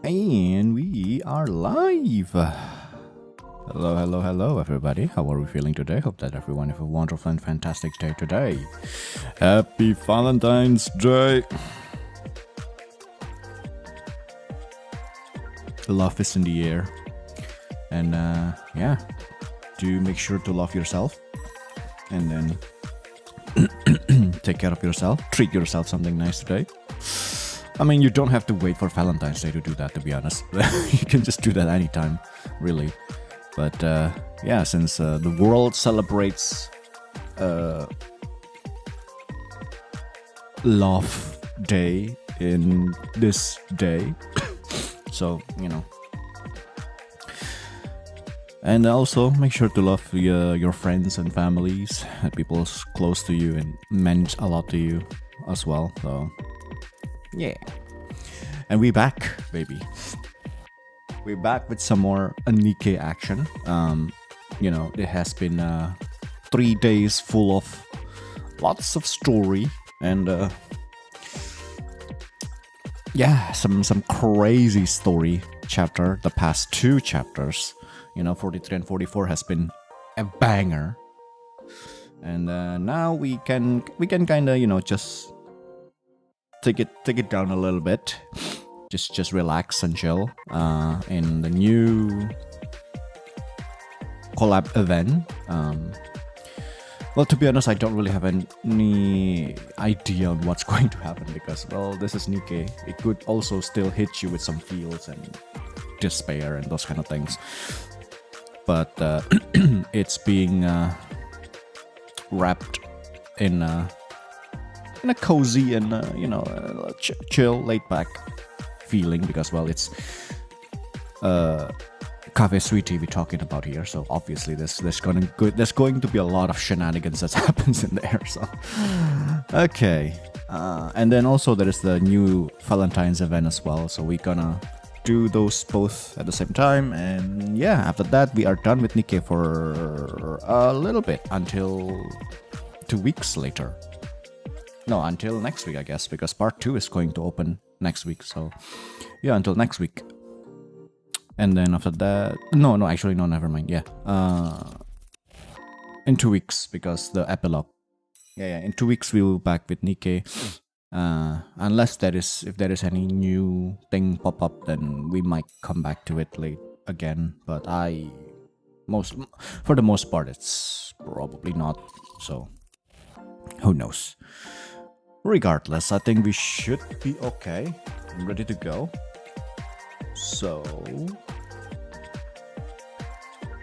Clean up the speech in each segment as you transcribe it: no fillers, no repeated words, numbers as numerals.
And we are live. Hello, everybody. How are we feeling today? Hope that everyone have a wonderful and fantastic day today. Happy Valentine's Day. Love is in the air. And yeah, do make sure to love yourself. And then take care of yourself. Treat yourself something nice today. I mean, you don't have to wait for Valentine's Day to do that, to be honest. You can just do that anytime, really. But yeah, since the world celebrates Love Day in this day, so, you know. And also, make sure to love your friends and families, and people close to you and meant a lot to you as well, so... Yeah. And we back, baby. We're back with some more NIKKE action. You know, it has been 3 days full of lots of story and yeah, some crazy story chapter. The past 2 chapters, you know, 43 and 44 has been a banger. And now we can kind of, you know, just take it down a little bit, just relax and chill in the new collab event. Well, to be honest, I don't really have any idea on what's going to happen because, well, this is NIKKE. It could also still hit you with some feels and despair and those kind of things, but it's being wrapped in a cozy and you know, chill, laid-back feeling because, well, it's cafe sweetie we're talking about here, so obviously there's going to be a lot of shenanigans that happens in there. So okay, and then also there is the new Valentine's event as well, so we're gonna do those both at the same time. And yeah, after that we are done with NIKKE for a little bit until 2 weeks later. No, until next week, I guess, because part 2 is going to open next week. So, yeah, until next week. And then after that... No, actually, no, never mind. Yeah. In 2 weeks, because the epilogue. Yeah, in 2 weeks, we'll be back with NIKKE. Unless if there is any new thing pop up, then we might come back to it late again. But for the most part, it's probably not. So, who knows? Regardless, I think we should be okay and ready to go. So,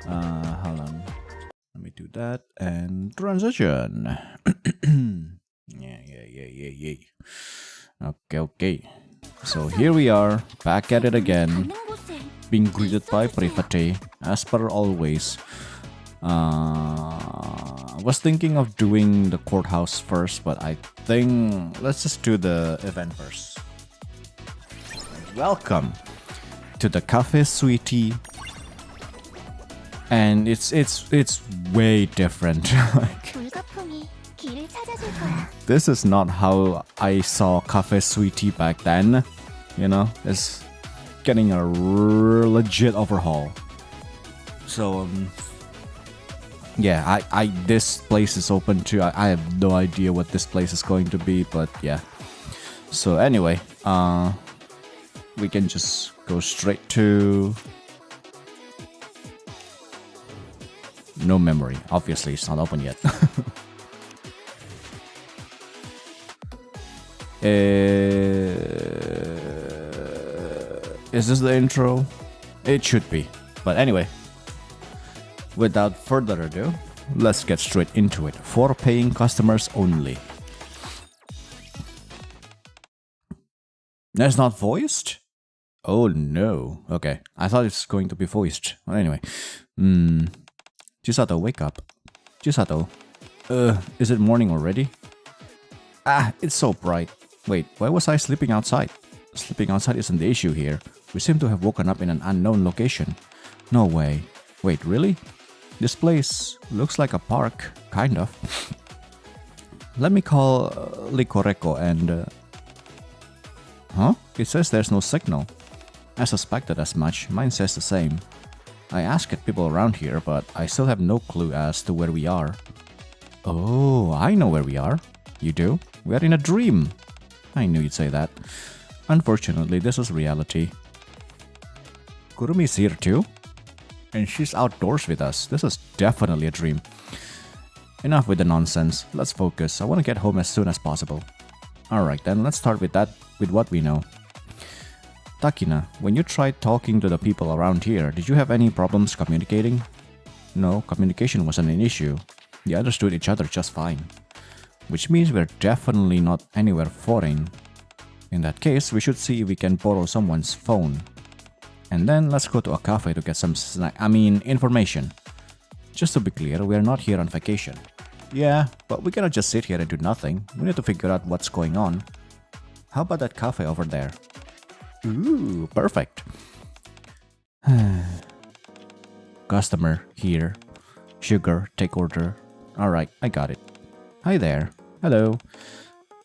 hold on. Let me do that and transition. Yeah. Okay. So here we are, back at it again, being greeted by Private, as per always. I was thinking of doing the courthouse first, but I think let's just do the event first. Welcome to the Cafe Sweetie, and it's way different. This is not how I saw Cafe Sweetie back then. You know, it's getting a legit overhaul. So yeah, this place is open too. I have no idea what this place is going to be, but yeah. So anyway, we can just go straight to no memory. Obviously, it's not open yet. Is this the intro? It should be. But anyway, without further ado, let's get straight into it. For paying customers only. That's not voiced? Oh no. Okay, I thought it's going to be voiced. Well, anyway. Chisato, wake up. Chisato. Is it morning already? Ah, it's so bright. Wait, why was I sleeping outside? Sleeping outside isn't the issue here. We seem to have woken up in an unknown location. No way. Wait, really? This place looks like a park, kind of. Let me call Likoreko and... Huh? It says there's no signal. I suspected as much. Mine says the same. I asked people around here, but I still have no clue as to where we are. Oh, I know where we are. You do? We are in a dream. I knew you'd say that. Unfortunately, this is reality. Kurumi's here too? And she's outdoors with us. This is definitely a dream. Enough with the nonsense. Let's focus. I want to get home as soon as possible. Alright then, let's start with what we know. Takina, when you tried talking to the people around here, did you have any problems communicating? No, communication wasn't an issue. We understood each other just fine. Which means we're definitely not anywhere foreign. In that case, we should see if we can borrow someone's phone. And then let's go to a cafe to get some information. Just to be clear, we're not here on vacation. Yeah, but we cannot just sit here and do nothing. We need to figure out what's going on. How about that cafe over there? Ooh, perfect. Customer here. Sugar, take order. Alright, I got it. Hi there. Hello.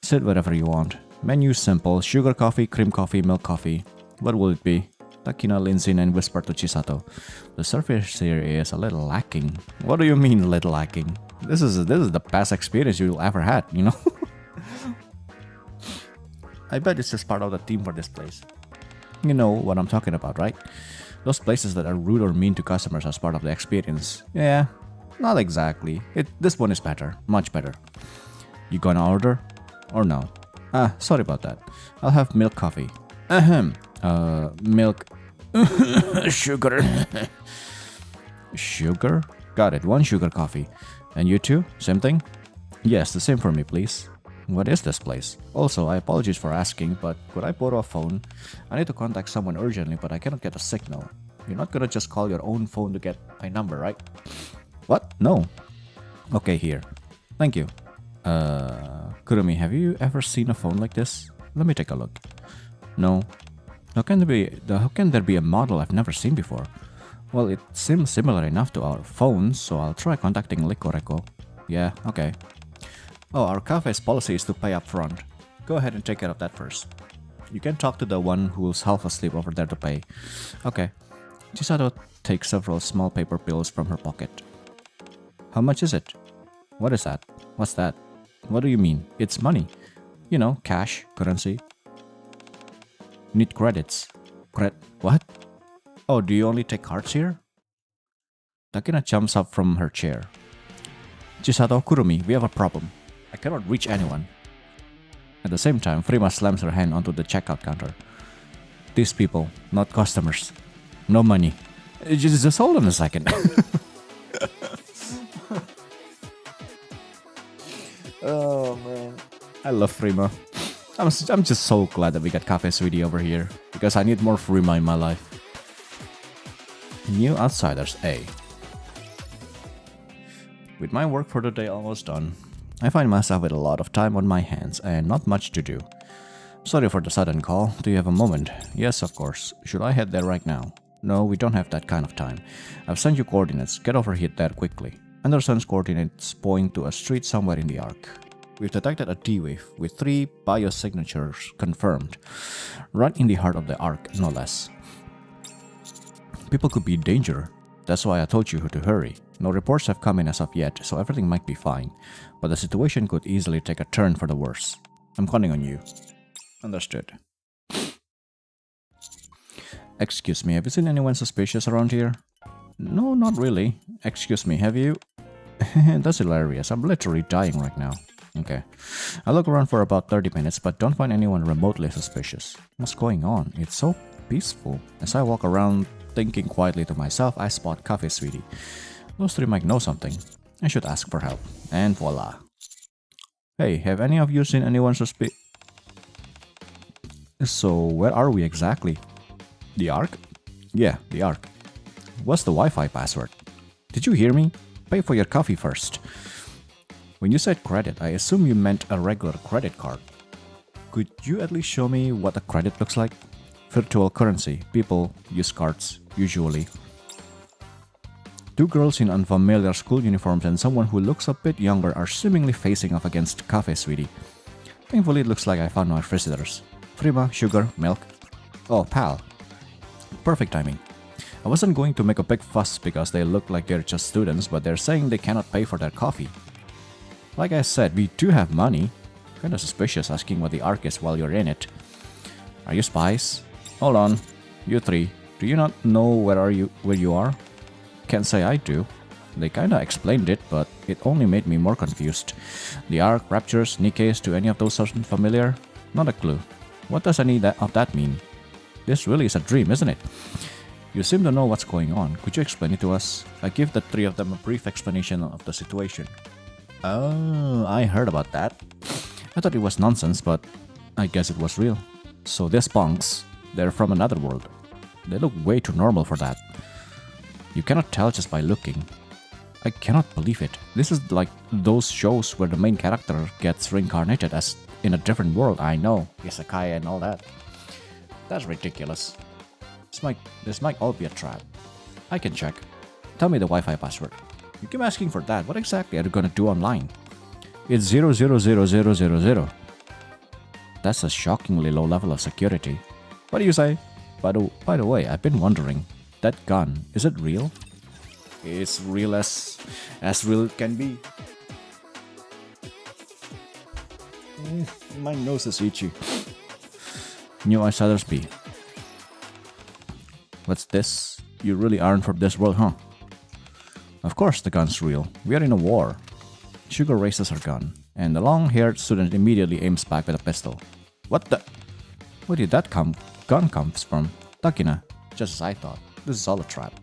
Sit whatever you want. Menu simple. Sugar coffee, cream coffee, milk coffee. What will it be? Takina leans in and whispers to Chisato. The service here is a little lacking. What do you mean, a little lacking? This is the best experience you'll ever had, you know? I bet it's just part of the theme for this place. You know what I'm talking about, right? Those places that are rude or mean to customers as part of the experience. Yeah, not exactly. This one is better. Much better. You gonna order? Or no? Sorry about that. I'll have milk coffee. Ahem. Milk. Sugar. Sugar? Got it. 1 sugar coffee. And you too? Same thing? Yes, the same for me, please. What is this place? Also, I apologize for asking, but could I borrow a phone? I need to contact someone urgently, but I cannot get a signal. You're not gonna just call your own phone to get my number, right? What? No. Okay, here. Thank you. Kurumi, have you ever seen a phone like this? Let me take a look. No. How can there be a model I've never seen before? Well, it seems similar enough to our phones, so I'll try contacting NIKKE. Yeah, okay. Oh, our cafe's policy is to pay up front. Go ahead and take care of that first. You can talk to the one who's half asleep over there to pay. Okay. Chisato takes several small paper bills from her pocket. How much is it? What is that? What's that? What do you mean? It's money. You know, cash, currency. Need credits. What? Oh, do you only take cards here? Takina jumps up from her chair. Chisato, Kurumi, we have a problem. I cannot reach anyone. At the same time, Frima slams her hand onto the checkout counter. These people, not customers. No money. Just hold on a second. Oh man. I love Frima. I'm just so glad that we got Cafe Sweetie over here, because I need more Frima in my life. New outsiders, A. With my work for the day almost done, I find myself with a lot of time on my hands and not much to do. Sorry for the sudden call. Do you have a moment? Yes, of course. Should I head there right now? No, we don't have that kind of time. I've sent you coordinates. Get over here there quickly. Anderson's coordinates point to a street somewhere in the arc. We've detected a D-wave with 3 biosignatures confirmed. Right in the heart of the arc, no less. People could be in danger. That's why I told you to hurry. No reports have come in as of yet, so everything might be fine. But the situation could easily take a turn for the worse. I'm counting on you. Understood. Excuse me, have you seen anyone suspicious around here? No, not really. Excuse me, have you? That's hilarious. I'm literally dying right now. Okay. I look around for about 30 minutes, but don't find anyone remotely suspicious. What's going on? It's so peaceful. As I walk around thinking quietly to myself, I spot Cafe Sweetie. Those 3 might know something. I should ask for help. And voila. Hey, have any of you seen anyone suspicious? So, where are we exactly? The Ark? Yeah, the Ark. What's the Wi-Fi password? Did you hear me? Pay for your coffee first. When you said credit, I assume you meant a regular credit card. Could you at least show me what a credit looks like? Virtual currency. People use cards, usually. 2 girls in unfamiliar school uniforms and someone who looks a bit younger are seemingly facing off against Cafe Sweetie. Thankfully, it looks like I found my visitors. Frima, sugar, milk. Oh, pal. Perfect timing. I wasn't going to make a big fuss because they look like they're just students, but they're saying they cannot pay for their coffee. Like I said, we do have money. Kinda suspicious asking what the arc is while you're in it. Are you spies? Hold on. You three. Do you not know where you are? Can't say I do. They kinda explained it, but it only made me more confused. The arc, raptures, NIKKEs, to any of those sound familiar? Not a clue. What does any of that mean? This really is a dream, isn't it? You seem to know what's going on. Could you explain it to us? I give the three of them a brief explanation of the situation. Oh, I heard about that. I thought it was nonsense, but I guess it was real. So these punks, they're from another world. They look way too normal for that. You cannot tell just by looking. I cannot believe it. This is like those shows where the main character gets reincarnated as in a different world. I know, isekai and all that. That's ridiculous. This might all be a trap. I can check. Tell me the Wi-Fi password. You keep asking for that. What exactly are you gonna do online? It's 0000000. That's a shockingly low level of security. What do you say? By the way, I've been wondering, that gun, is it real? It's real as real it can be. My nose is itchy. New Outsiders B. What's this? You really aren't from this world, huh? Of course the gun's real. We are in a war. Sugar raises her gun, and the long-haired student immediately aims back with a pistol. What the? Where did that gun come from? Takina, just as I thought. This is all a trap.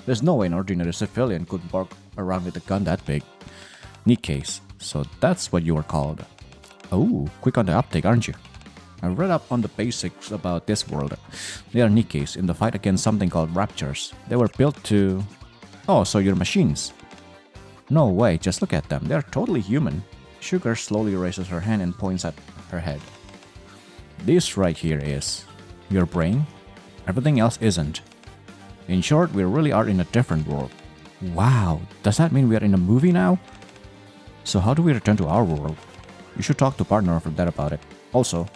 There's no way an ordinary civilian could walk around with a gun that big. NIKKEs, so that's what you were called. Oh, quick on the uptake, aren't you? I read up on the basics about this world. They are NIKKEs in the fight against something called raptures. They were built to... Oh, so you're machines. No way, just look at them. They're totally human. Sugar slowly raises her hand and points at her head. This right here is... your brain? Everything else isn't. In short, we really are in a different world. Wow, does that mean we are in a movie now? So how do we return to our world? You should talk to partner for that about it. Also,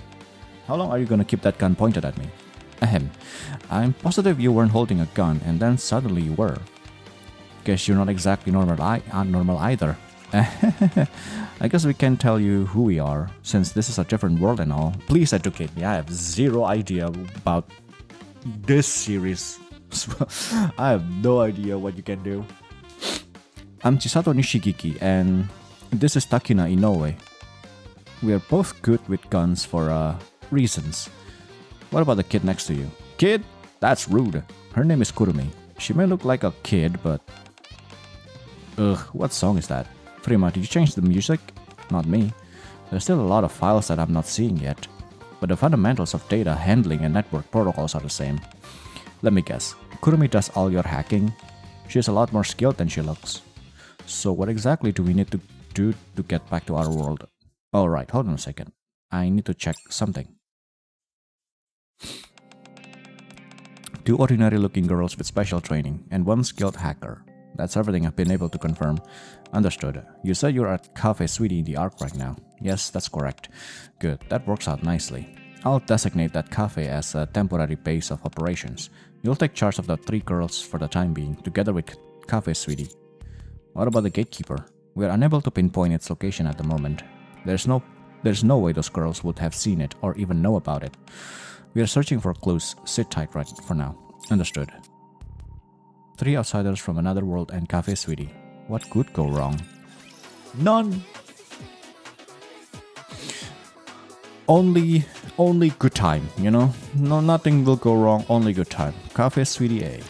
how long are you gonna keep that gun pointed at me? Ahem. I'm positive you weren't holding a gun and then suddenly you were. Guess you're not exactly normal either. I guess we can tell you who we are, since this is a different world and all. Please educate me. I have zero idea about this series. I have no idea what you can do. I'm Chisato Nishigiki and this is Takina Inoue. We are both good with guns for reasons. What about the kid next to you? Kid? That's rude. Her name is Kurumi. She may look like a kid, but... Ugh, what song is that? Prima, did you change the music? Not me. There's still a lot of files that I'm not seeing yet. But the fundamentals of data handling and network protocols are the same. Let me guess. Kurumi does all your hacking? She's a lot more skilled than she looks. So what exactly do we need to do to get back to our world? Alright, hold on a second. I need to check something. 2 ordinary looking girls with special training and 1 skilled hacker. That's everything I've been able to confirm. Understood. You said you're at Cafe Sweetie in the Ark right now. Yes, that's correct. Good, that works out nicely. I'll designate that cafe as a temporary base of operations. You'll take charge of the 3 girls for the time being, together with Cafe Sweetie. What about the gatekeeper? We are unable to pinpoint its location at the moment. There's no way those girls would have seen it or even know about it. We are searching for clues. Sit tight right for now. Understood. 3 outsiders from another world and Cafe Sweetie. What could go wrong? None! Only good time, you know? No, nothing will go wrong, only good time. Cafe Sweetie A.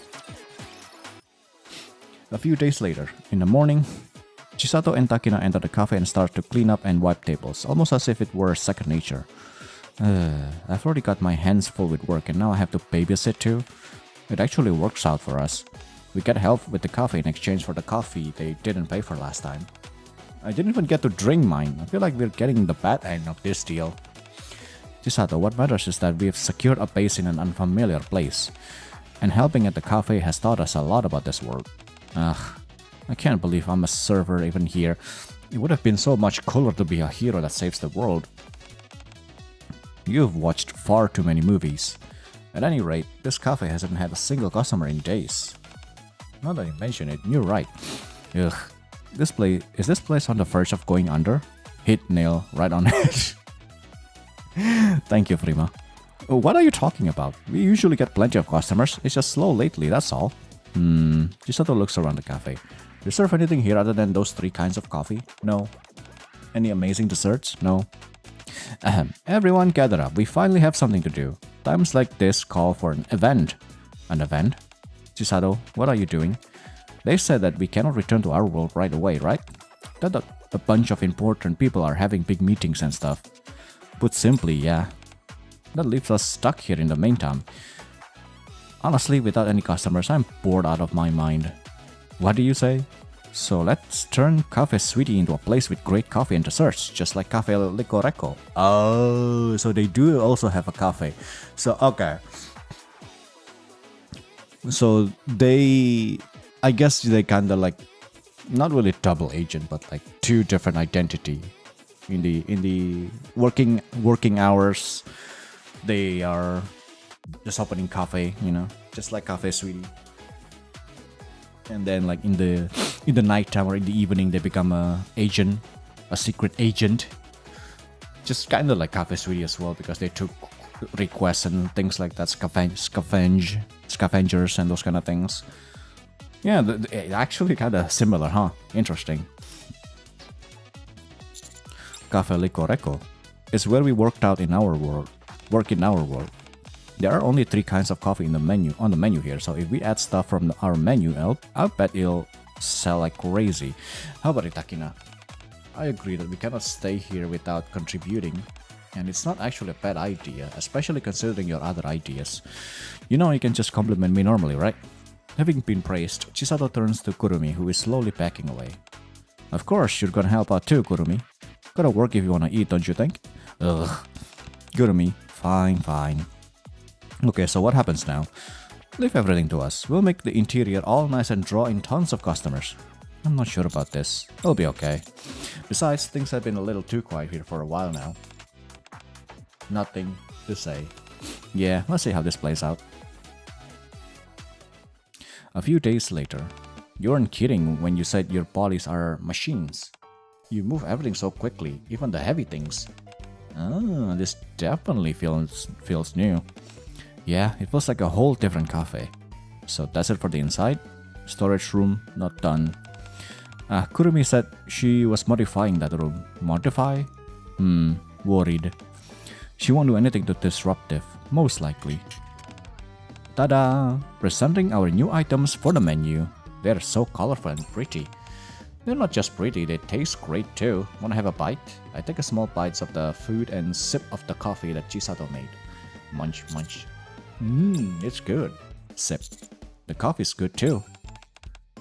A few days later, in the morning, Chisato and Takina enter the cafe and start to clean up and wipe tables, almost as if it were second nature. I've already got my hands full with work and now I have to babysit too. It actually works out for us. We get help with the cafe in exchange for the coffee they didn't pay for last time. I didn't even get to drink mine. I feel like we're getting the bad end of this deal. Chisato, what matters is that we've secured a base in an unfamiliar place. And helping at the cafe has taught us a lot about this world. Ugh, I can't believe I'm a server even here. It would have been so much cooler to be a hero that saves the world. You've watched far too many movies. At any rate, this cafe hasn't had a single customer in days. Now that you mention it, you're right. Ugh. Is this place on the verge of going under? Hit nail right on it. Thank you, Frima. What are you talking about? We usually get plenty of customers. It's just slow lately, that's all. Chisato looks around the cafe. Do you serve anything here other than those 3 kinds of coffee? No. Any amazing desserts? No. Ahem. Everyone gather up. We finally have something to do. Times like this call for an event. An event? Chisato, what are you doing? They said that we cannot return to our world right away, right? That a bunch of important people are having big meetings and stuff. Put simply, yeah. That leaves us stuck here in the meantime. Honestly, without any customers, I'm bored out of my mind. What do you say? So let's turn Cafe Sweetie into a place with great coffee and desserts, just like Cafe Recoil. Oh, so they do also have a cafe. So, okay. So I guess they kinda like, not really double agent, but like 2 different identity. In the working hours, they are just opening cafe, just like Cafe Sweetie. And then like in the nighttime or in the evening, they become a secret agent. Just kind of like Cafe Sweetie as well, because they took requests and things like that, scavengers and those kind of things. Yeah, actually kind of similar, huh? Interesting. Cafe Recoil is where we work in our world. There are only 3 kinds of coffee on the menu here, so if we add stuff from our menu, I'll bet it'll sell like crazy. How about it, Takina? I agree that we cannot stay here without contributing, and it's not actually a bad idea, especially considering your other ideas. You can just compliment me normally, right? Having been praised, Chisato turns to Kurumi, who is slowly backing away. Of course, you're gonna help out too, Kurumi. Gotta work if you wanna eat, don't you think? Ugh. Kurumi, fine. Okay, so what happens now? Leave everything to us. We'll make the interior all nice and draw in tons of customers. I'm not sure about this. It'll be okay. Besides, things have been a little too quiet here for a while now. Nothing to say. Yeah, let's see how this plays out. A few days later. You weren't kidding when you said your bodies are machines. You move everything so quickly, even the heavy things. Ah, this definitely feels new. Yeah, it feels like a whole different cafe. So that's it for the inside. Storage room, not done. Kurumi said she was modifying that room. Modify? Worried. She won't do anything too disruptive, most likely. Tada! Presenting our new items for the menu. They're so colorful and pretty. They're not just pretty, they taste great too. Wanna have a bite? I take a small bites of the food and sip of the coffee that Chisato made. Munch, munch. It's good. Sip. The coffee's good too.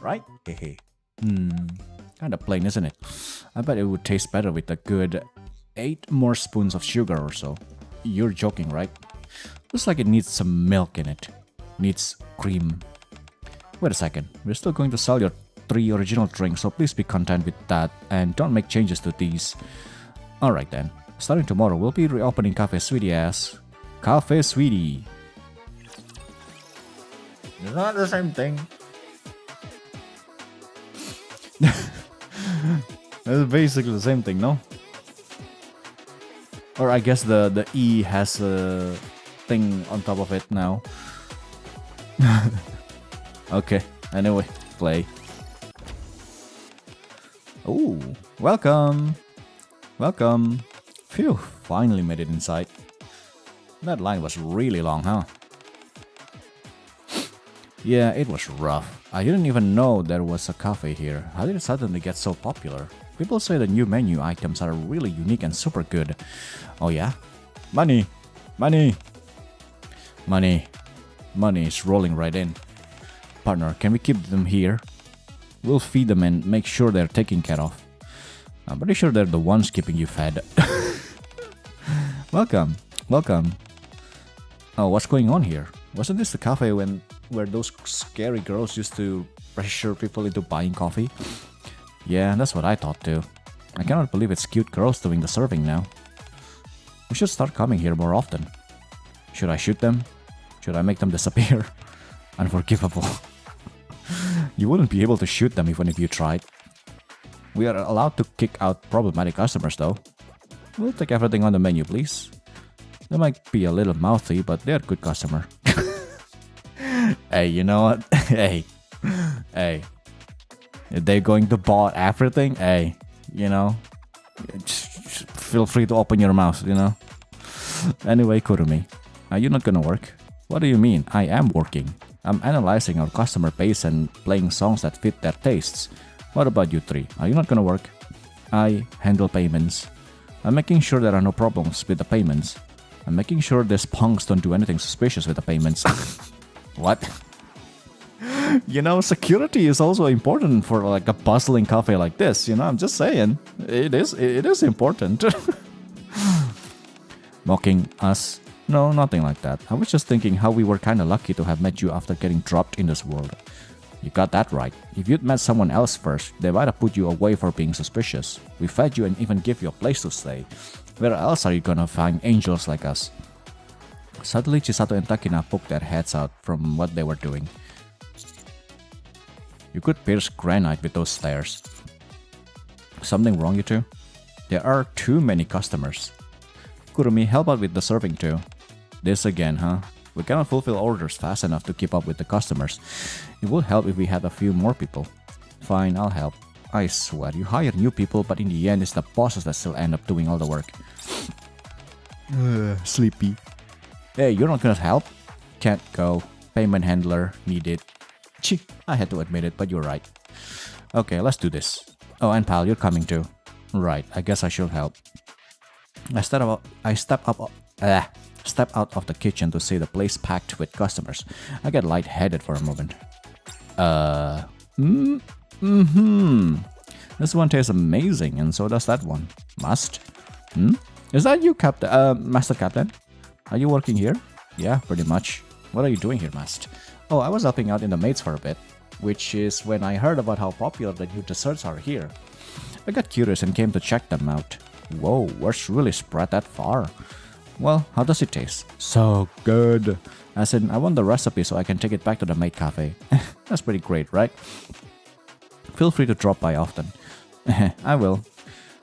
Right? Hehe. Kinda plain, isn't it? I bet it would taste better with a good 8 more spoons of sugar or so. You're joking, right? Looks like it needs some milk in it. Needs cream. Wait a second. We're still going to sell your 3 original drinks, so please be content with that and don't make changes to these. Alright then. Starting tomorrow, we'll be reopening Cafe Sweetie as Cafe Sweetie. It's not the same thing. It's basically the same thing, no? Or I guess the E has a thing on top of it now. Okay, anyway, play. Oh, welcome. Welcome. Phew, finally made it inside. That line was really long, huh? Yeah, it was rough. I didn't even know there was a cafe here. How did it suddenly get so popular? People say the new menu items are really unique and super good. Oh yeah? Money! Money! Money. Money is rolling right in. Partner, can we keep them here? We'll feed them and make sure they're taken care of. I'm pretty sure they're the ones keeping you fed. Welcome. Welcome. Oh, what's going on here? Wasn't this the cafe where those scary girls used to pressure people into buying coffee? Yeah, that's what I thought too. I cannot believe it's cute girls doing the serving now. We should start coming here more often. Should I shoot them? Should I make them disappear? Unforgivable. You wouldn't be able to shoot them even if you tried. We are allowed to kick out problematic customers though. We'll take everything on the menu, please. They might be a little mouthy, but they're a good customer. Hey, you know what? Hey. If they're going to buy everything, hey, you know, just feel free to open your mouth, you know. Anyway, Kurumi, are you not gonna work? What do you mean? I am working. I'm analyzing our customer base and playing songs that fit their tastes. What about you three? Are you not gonna work? I handle payments. I'm making sure there are no problems with the payments. I'm making sure these punks don't do anything suspicious with the payments. What? You know, security is also important for like a bustling cafe like this, you know, I'm just saying. It is important. Mocking us? No, nothing like that. I was just thinking how we were kinda lucky to have met you after getting dropped in this world. You got that right. If you'd met someone else first, they might have put you away for being suspicious. We fed you and even give you a place to stay. Where else are you gonna find angels like us? Suddenly, Chisato and Takina poked their heads out from what they were doing. You could pierce granite with those stairs. Something wrong, you two? There are too many customers. Kurumi, help out with the serving too. This again, huh? We cannot fulfill orders fast enough to keep up with the customers. It would help if we had a few more people. Fine, I'll help. I swear, you hire new people, but in the end it's the bosses that still end up doing all the work. Sleepy. Hey, you're not gonna help? Can't go. Payment handler needed. Chee, I had to admit it, but you're right. Okay, let's do this. Oh, and pal, you're coming too. Right, I guess I should help. I step out of the kitchen to see the place packed with customers. I get lightheaded for a moment. This one tastes amazing, and so does that one. Must? Is that you, Master Captain? Are you working here? Yeah, pretty much. What are you doing here, Mast? Oh, I was helping out in the maids for a bit, which is when I heard about how popular the new desserts are here. I got curious and came to check them out. Whoa, what's really spread that far? Well, how does it taste? So good. As in, I want the recipe so I can take it back to the maid cafe. That's pretty great, right? Feel free to drop by often. I will.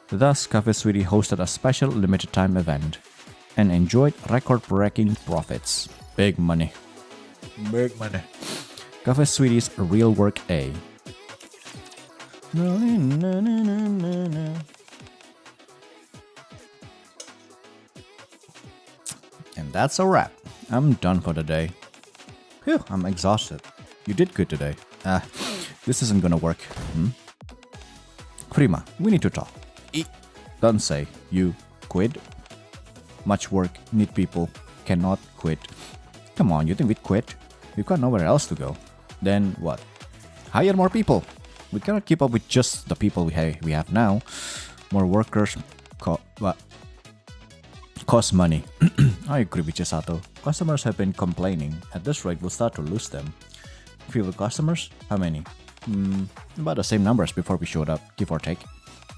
Thus, Cafe Sweetie hosted a special limited time event and enjoyed record-breaking profits. Big money. Big money. Cafe Sweetie's Real Work A. And that's a wrap. I'm done for the day. Phew, I'm exhausted. You did good today. This isn't gonna work. Prima, we need to talk. Don't say. You quit? Much work, need people, cannot quit. Come on, you think we'd quit? We've got nowhere else to go. Then what? Hire more people. We cannot keep up with just the people we have now. More workers cost money. I agree with Chisato. Customers have been complaining. At this rate, we'll start to lose them. Fewer customers? How many? About the same numbers before we showed up, give or take.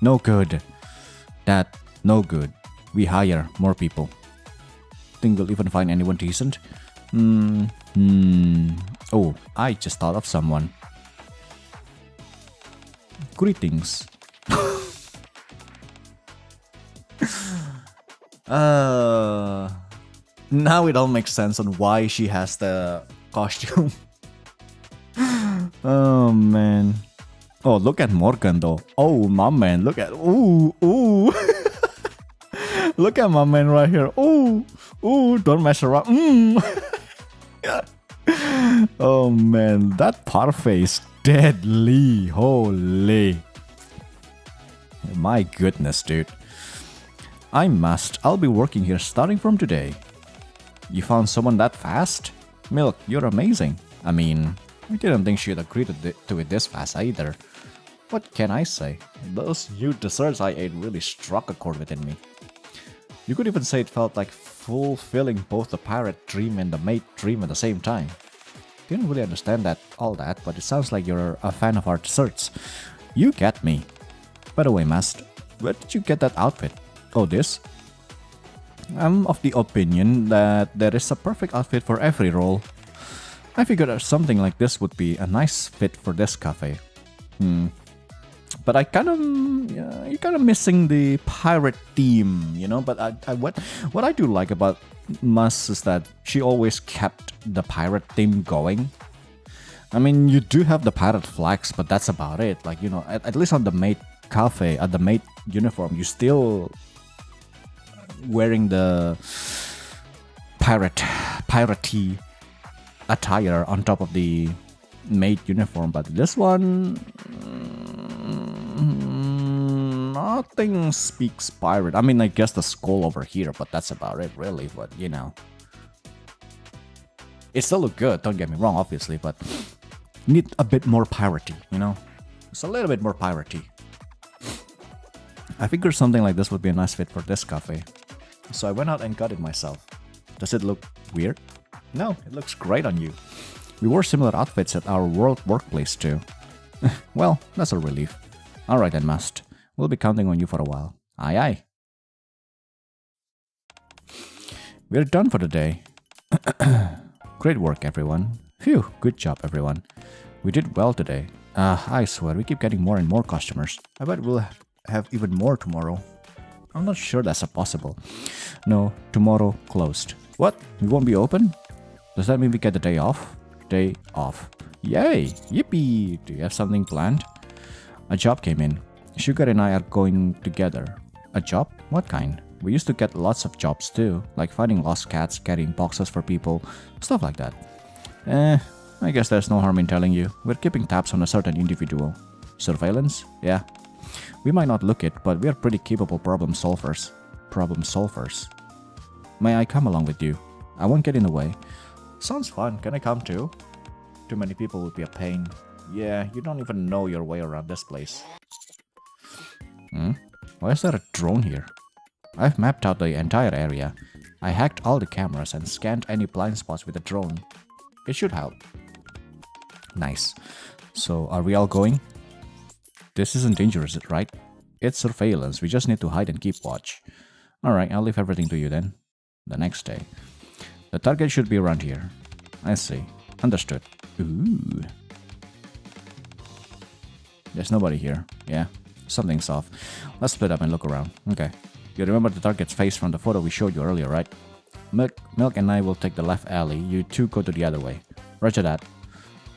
No good. That, no good. We hire more people. Think we'll even find anyone decent? Oh, I just thought of someone. Greetings. Now it all makes sense on why she has the costume. Oh man. Oh, look at Morgan though. Oh, my man, look at ooh. Look at my man right here. Ooh, don't mess around. Oh man, that parfait is deadly. Holy. My goodness, dude. I'll be working here starting from today. You found someone that fast? Milk, you're amazing. I mean, I didn't think she'd agree to it this fast either. What can I say? Those new desserts I ate really struck a chord within me. You could even say it felt like fulfilling both the pirate dream and the maid dream at the same time. Didn't really understand all that, but it sounds like you're a fan of our desserts. You get me. By the way, Mast, where did you get that outfit? Oh, this? I'm of the opinion that there is a perfect outfit for every role. I figured that something like this would be a nice fit for this cafe. But I kind of, you're kind of missing the pirate theme, you know. But what I do like about Mus is that she always kept the pirate theme going. I mean, you do have the pirate flags, but that's about it. Like, you know, at least on the maid cafe, at the maid uniform, you still wearing the piratey attire on top of the maid uniform. But this one, nothing speaks pirate. I mean, I guess the skull over here, but that's about it, really. But you know, it still look good. Don't get me wrong, obviously, but need a bit more piratey. You know, it's a little bit more piratey. I figured something like this would be a nice fit for this cafe, so I went out and got it myself. Does it look weird? No, it looks great on you. We wore similar outfits at our workplace too. Well, that's a relief. Alright then, Must. We'll be counting on you for a while. Aye aye. We're done for the day. Great work, everyone. Phew, good job, everyone. We did well today. I swear, we keep getting more and more customers. I bet we'll have even more tomorrow. I'm not sure that's possible. No, tomorrow closed. What? We won't be open? Does that mean we get the day off? Day off. Yay! Yippee! Do you have something planned? A job came in. Sugar and I are going together. A job? What kind? We used to get lots of jobs too, like finding lost cats, carrying boxes for people, stuff like that. I guess there's no harm in telling you. We're keeping tabs on a certain individual. Surveillance? Yeah. We might not look it, but we're pretty capable problem solvers. Problem solvers. May I come along with you? I won't get in the way. Sounds fun. Can I come too? Too many people would be a pain. Yeah, you don't even know your way around this place. Why is there a drone here? I've mapped out the entire area. I hacked all the cameras and scanned any blind spots with the drone. It should help. Nice. So, are we all going? This isn't dangerous, right? It's surveillance. We just need to hide and keep watch. Alright, I'll leave everything to you then. The next day. The target should be around here. I see. Understood. Ooh. There's nobody here. Yeah, something's off. Let's split up and look around. Okay. You remember the target's face from the photo we showed you earlier, right? Milk and I will take the left alley. You two go to the other way. Roger that.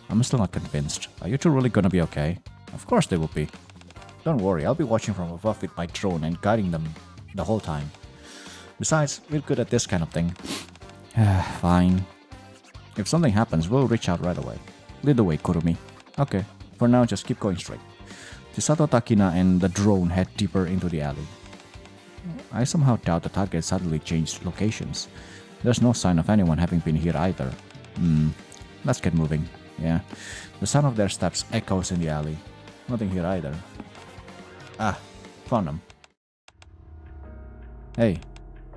I'm still not convinced. Are you two really gonna be okay? Of course they will be. Don't worry, I'll be watching from above with my drone and guiding them the whole time. Besides, we're good at this kind of thing. Fine. If something happens, we'll reach out right away. Lead the way, Kurumi. Okay, for now just keep going straight. Chisato, Takina and the drone head deeper into the alley. I somehow doubt the target suddenly changed locations. There's no sign of anyone having been here either. Let's get moving. Yeah, the sound of their steps echoes in the alley. Nothing here either. Ah, found them. Hey,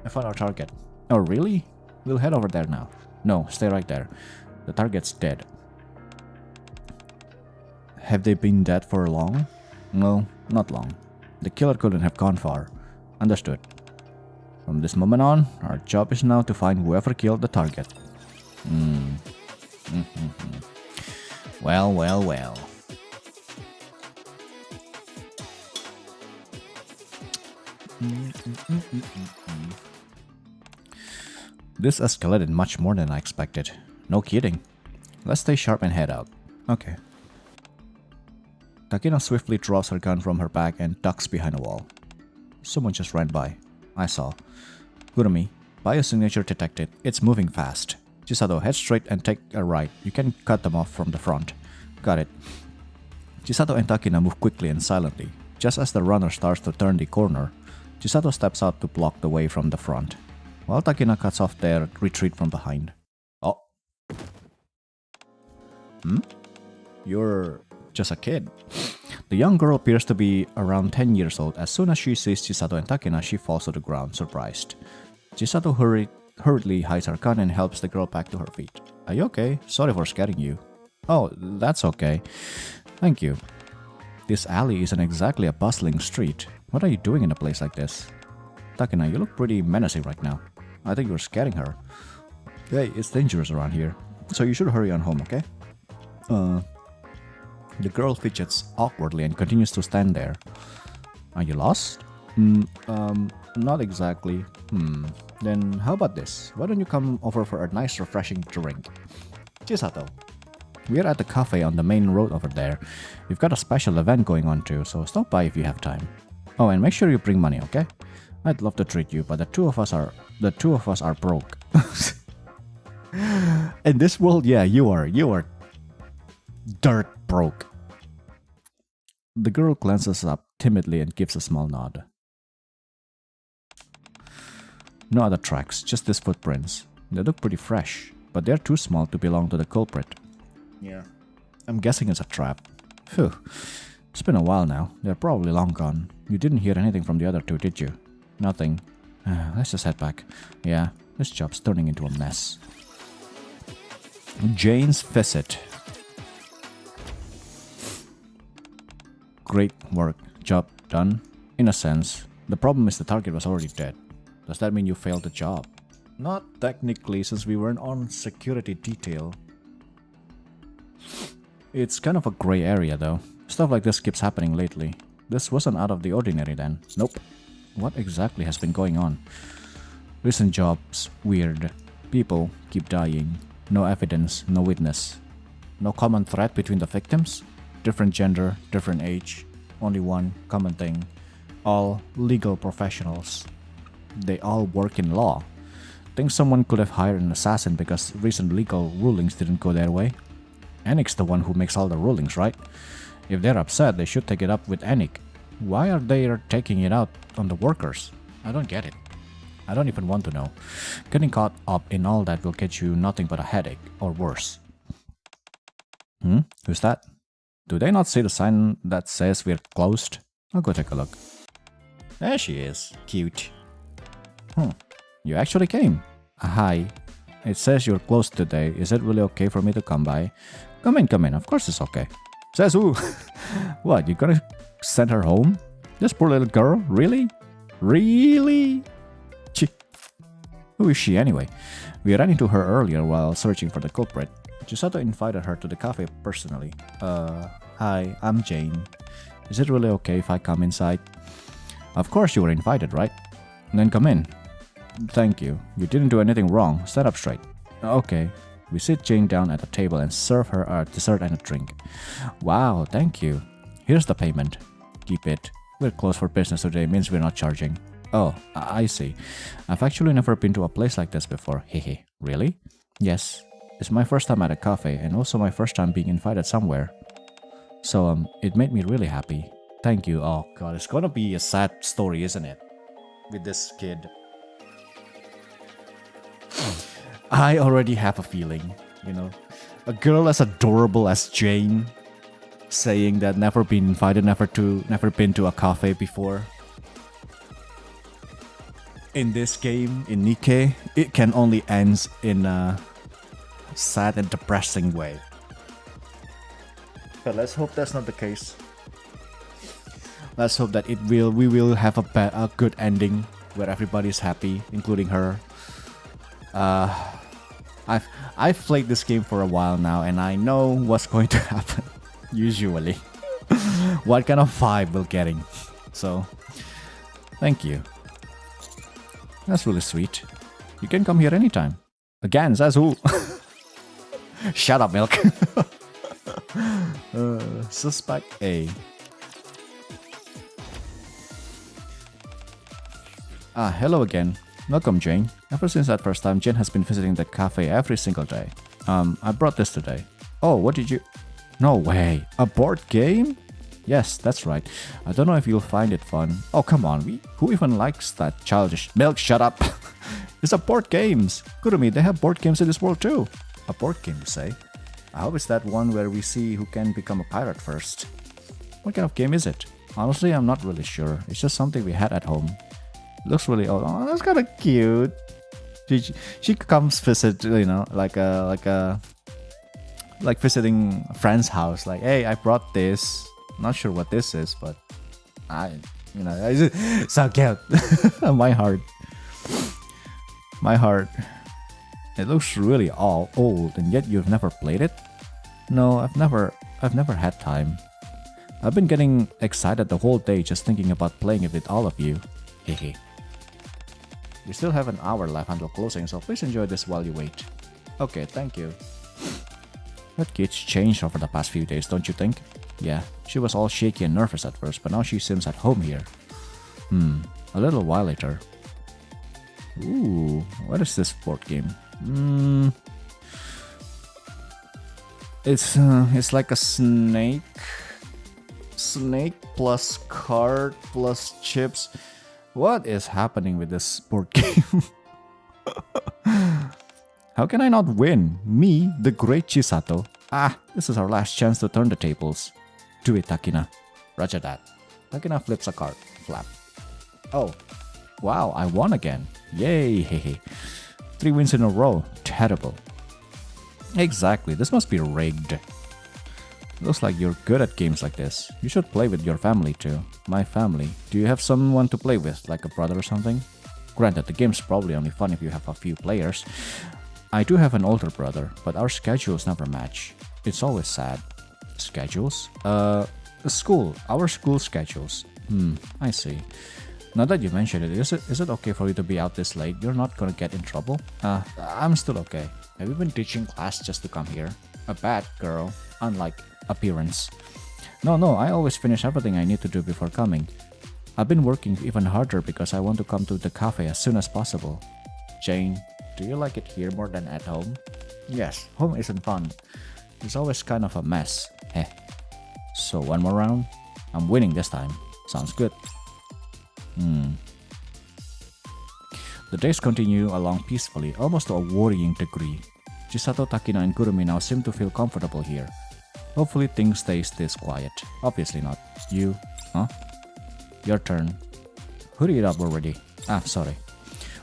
I found our target. Oh really? We'll head over there now. No, stay right there. The target's dead. Have they been dead for long? No, not long. The killer couldn't have gone far. Understood. From this moment on, our job is now to find whoever killed the target. Well, well, well. This escalated much more than I expected. No kidding. Let's stay sharp and head out. Okay. Takina swiftly draws her gun from her bag and ducks behind a wall. Someone just ran by. I saw. Kurumi, biosignature detected. It's moving fast. Chisato, head straight and take a right. You can cut them off from the front. Got it. Chisato and Takina move quickly and silently. Just as the runner starts to turn the corner, Chisato steps out to block the way from the front, while Takina cuts off their retreat from behind. Oh. You're just a kid. The young girl appears to be around 10 years old. As soon as she sees Chisato and Takina, she falls to the ground, surprised. Chisato hurriedly hides her gun and helps the girl back to her feet. Are you okay? Sorry for scaring you. Oh, that's okay. Thank you. This alley isn't exactly a bustling street. What are you doing in a place like this? Takina, you look pretty menacing right now. I think you're scaring her. Hey, it's dangerous around here, so you should hurry on home, okay? The girl fidgets awkwardly and continues to stand there. Are you lost? Not exactly. Then how about this? Why don't you come over for a nice refreshing drink? Chisato. We're at the cafe on the main road over there. We've got a special event going on too, so stop by if you have time. Oh, and make sure you bring money, okay? I'd love to treat you, but the two of us are broke. In this world, yeah, you are dirt broke. The girl glances up timidly and gives a small nod. No other tracks, just these footprints. They look pretty fresh, but they're too small to belong to the culprit. Yeah. I'm guessing it's a trap. Phew. It's been a while now. They're probably long gone. You didn't hear anything from the other two, did you? Nothing. Let's just head back. Yeah, this job's turning into a mess. Jane's visit. Great work. Job done. In a sense. The problem is the target was already dead. Does that mean you failed the job? Not technically, since we weren't on security detail. It's kind of a gray area though. Stuff like this keeps happening lately. This wasn't out of the ordinary then. Nope. What exactly has been going on? Recent jobs, weird. People keep dying. No evidence, no witness. No common thread between the victims? Different gender, different age. Only one common thing. All legal professionals. They all work in law. Think someone could have hired an assassin because recent legal rulings didn't go their way? NIKKE's the one who makes all the rulings, right? If they're upset, they should take it up with NIKKE. Why are they taking it out on the workers? I don't get it. I don't even want to know. Getting caught up in all that will get you nothing but a headache, or worse. Who's that? Do they not see the sign that says we're closed? I'll go take a look. There she is. Cute. You actually came. Hi. It says you're closed today. Is it really okay for me to come by? Come in. Of course it's okay. Says who? What, you gonna send her home? This poor little girl? Really? Really? Who is she anyway? We ran into her earlier while searching for the culprit. Chisato invited her to the cafe personally. Hi, I'm Jane. Is it really okay if I come inside? Of course you were invited, right? Then come in. Thank you. You didn't do anything wrong. Stand up straight. Okay. We sit Jane down at the table and serve her a dessert and a drink. Wow, thank you. Here's the payment. Keep it. We're closed for business today, means we're not charging. Oh, I see. I've actually never been to a place like this before. Hehe. Really? Yes. It's my first time at a cafe and also my first time being invited somewhere. So, it made me really happy. Thank you. Oh god, it's gonna be a sad story, isn't it? With this kid. I already have a feeling, you know. A girl as adorable as Jane saying that never been invited, never been to a cafe before. In this game, in NIKKE, it can only end in a sad and depressing way. But let's hope that's not the case. Let's hope that we will have a good ending where everybody's happy, including her. I've played this game for a while now and I know what's going to happen. Usually. What kind of vibe we're getting. So, thank you. That's really sweet. You can come here anytime. Again, says who? Shut up, Milk. Suspect A. Hello again. Welcome, Jane. Ever since that first time, Jane has been visiting the cafe every single day. I brought this today. Oh, what did you... No way. A board game? Yes, that's right. I don't know if you'll find it fun. Oh, come on. Who even likes that childish... Milk, shut up. It's a board games. Kurumi, they have board games in this world too. A board game, you say? I hope it's that one where we see who can become a pirate first. What kind of game is it? Honestly, I'm not really sure. It's just something we had at home. It looks really old. Oh, that's kind of cute. She comes visit, you know, like visiting a friend's house. Like, hey, I brought this. Not sure what this is, but You know, so cute. My heart. My heart. It looks really all old, and yet you've never played it? No, I've never had time. I've been getting excited the whole day just thinking about playing it with all of you. Hehe. We still have an hour left until closing, so please enjoy this while you wait. Okay, thank you. That kid's changed over the past few days, don't you think? Yeah, she was all shaky and nervous at first, but now she seems at home here. A little while later. Ooh, what is this board game? It's like a snake plus card plus chips. What is happening with this board game? How can I not win? Me, the great Chisato. This is our last chance to turn the tables. Do it, Takina. Roger that. Takina flips a card. Flap. Oh. Wow, I won again. Yay, hehe. 3 wins in a row. Terrible. Exactly, this must be rigged. Looks like you're good at games like this. You should play with your family too. My family. Do you have someone to play with, like a brother or something? Granted, the game's probably only fun if you have a few players. I do have an older brother, but our schedules never match. It's always sad. Schedules? School. Our school schedules. I see. Now that you mention it, is it okay for you to be out this late? You're not gonna get in trouble? I'm still okay. Have you been teaching class just to come here? A bad girl, unlike appearance. No, I always finish everything I need to do before coming. I've been working even harder because I want to come to the cafe as soon as possible. Jane, do you like it here more than at home? Yes, home isn't fun. It's always kind of a mess. Heh. So one more round? I'm winning this time. Sounds good. The days continue along peacefully, almost to a worrying degree. Chisato, Takina, and Kurumi now seem to feel comfortable here. Hopefully things stay this quiet. Obviously not. You? Huh? Your turn. Hurry it up already. Sorry.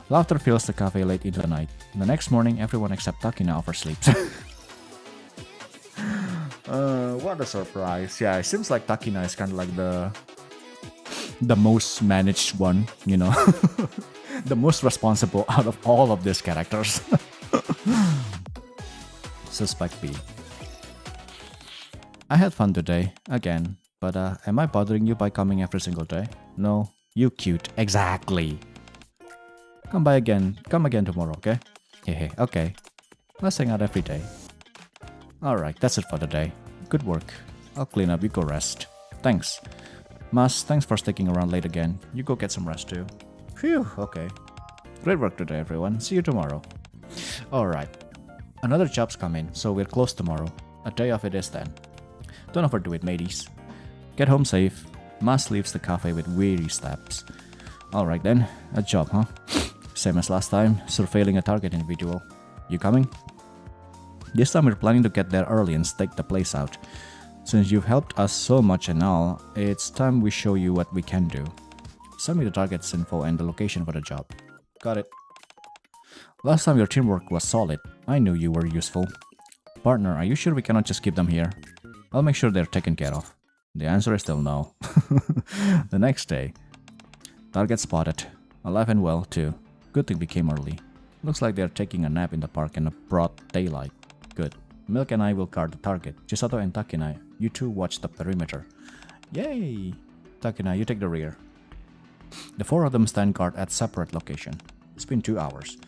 Laughter fills the cafe late into the night. The next morning, everyone except Takina oversleeps. What a surprise. Yeah, it seems like Takina is kind of like the most managed one, you know. The most responsible out of all of these characters. Suspect B. I had fun today, again, but am I bothering you by coming every single day? No, you cute, exactly. Come again tomorrow, okay? Hehe, okay. Let's hang out every day. Alright, that's it for today. Good work. I'll clean up, you go rest. Thanks. Mas, thanks for sticking around late again. You go get some rest too. Phew, okay. Great work today, everyone. See you tomorrow. Alright. Another job's come in, so we're closed tomorrow. A day off it is then. Don't overdo it, mateys. Get home safe. Mas leaves the cafe with weary steps. Alright then, a job, huh? Same as last time, surveilling a target individual. You coming? This time we're planning to get there early and stake the place out. Since you've helped us so much and all, it's time we show you what we can do. Send me the target's info and the location for the job. Got it. Last time your teamwork was solid. I knew you were useful. Partner, are you sure we cannot just keep them here? I'll make sure they're taken care of. The answer is still no. The next day. Target spotted. Alive and well, too. Good thing we came early. Looks like they're taking a nap in the park in a broad daylight. Good. Milk and I will guard the target. Chisato and Takina, you two watch the perimeter. Yay! Takina, you take the rear. The 4 of them stand guard at separate location. It's been 2 hours.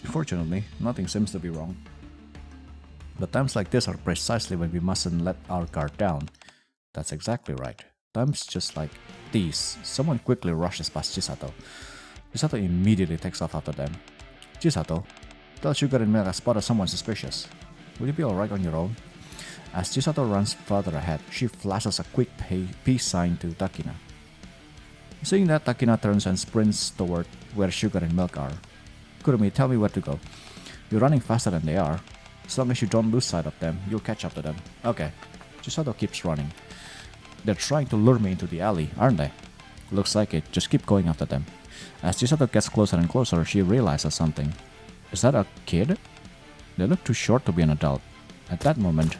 Fortunately, nothing seems to be wrong. But times like this are precisely when we mustn't let our guard down. That's exactly right. Times just like these, someone quickly rushes past Chisato. Chisato immediately takes off after them. Chisato, tell Sugar and Milk I spotted someone suspicious. Will you be alright on your own? As Chisato runs further ahead, she flashes a quick peace sign to Takina. Seeing that, Takina turns and sprints toward where Sugar and Milk are. Kurumi, tell me where to go. You're running faster than they are. As long as you don't lose sight of them, you'll catch up to them. Okay. Chisato keeps running. They're trying to lure me into the alley, aren't they? Looks like it. Just keep going after them. As Chisato gets closer and closer, she realizes something. Is that a kid? They look too short to be an adult. At that moment,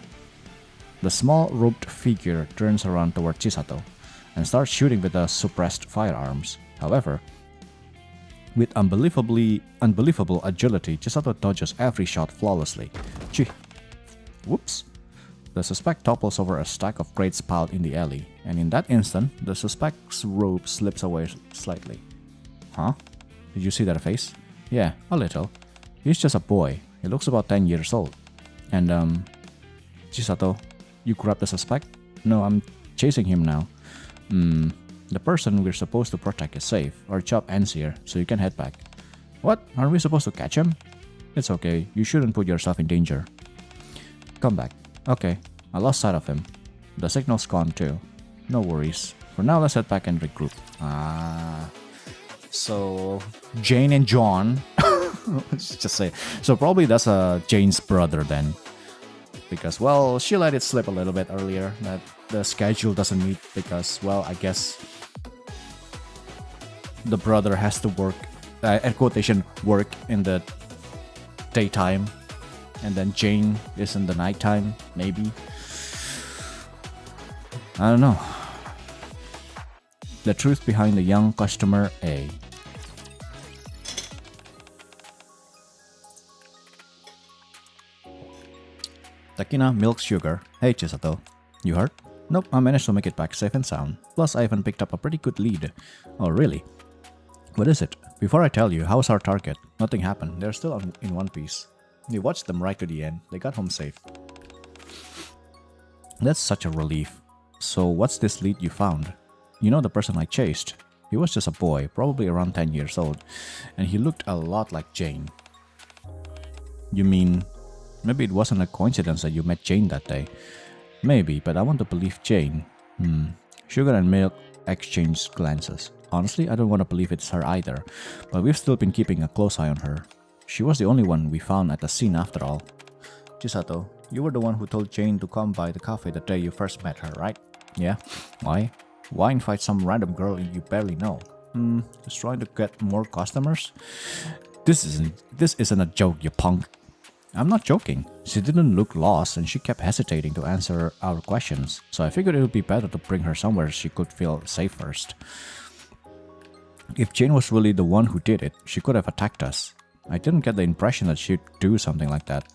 the small robed figure turns around toward Chisato. and starts shooting with the suppressed firearms. However, with unbelievable agility, Chisato dodges every shot flawlessly. Whoops. The suspect topples over a stack of crates piled in the alley, and in that instant, the suspect's robe slips away slightly. Huh? Did you see that face? Yeah, a little. He's just a boy. He looks about 10 years old. And, Chisato, you grabbed the suspect? No, I'm chasing him now. The person we're supposed to protect is safe. Our job ends here, so you can head back. What? Aren't we supposed to catch him? It's okay. You shouldn't put yourself in danger. Come back. Okay, I lost sight of him. The signal's gone too. No worries. For now, let's head back and regroup. So Jane and John. Let's just say. So probably that's Jane's brother then. Because, well, she let it slip a little bit earlier that the schedule doesn't meet because, well, I guess the brother has to work, quotation, work in the daytime. And then Jane is in the nighttime, maybe. I don't know. The truth behind the young customer A. Takina milks sugar. Hey Chisato, you hurt? Nope, I managed to make it back safe and sound. Plus I even picked up a pretty good lead. Oh really? What is it? Before I tell you, how's our target? Nothing happened, they're still in one piece. We watched them right to the end. They got home safe. That's such a relief. So what's this lead you found? You know the person I chased? He was just a boy, probably around 10 years old. And he looked a lot like Jane. You mean, maybe it wasn't a coincidence that you met Jane that day. Maybe, but I want to believe Jane. Sugar and milk exchanged glances. Honestly, I don't want to believe it's her either. But we've still been keeping a close eye on her. She was the only one we found at the scene after all. Chisato, you were the one who told Jane to come by the cafe the day you first met her, right? Yeah. Why? Why invite some random girl you barely know? Just trying to get more customers? This isn't a joke, you punk. I'm not joking. She didn't look lost and she kept hesitating to answer our questions. So I figured it would be better to bring her somewhere she could feel safe first. If Jane was really the one who did it, she could have attacked us. I didn't get the impression that she'd do something like that.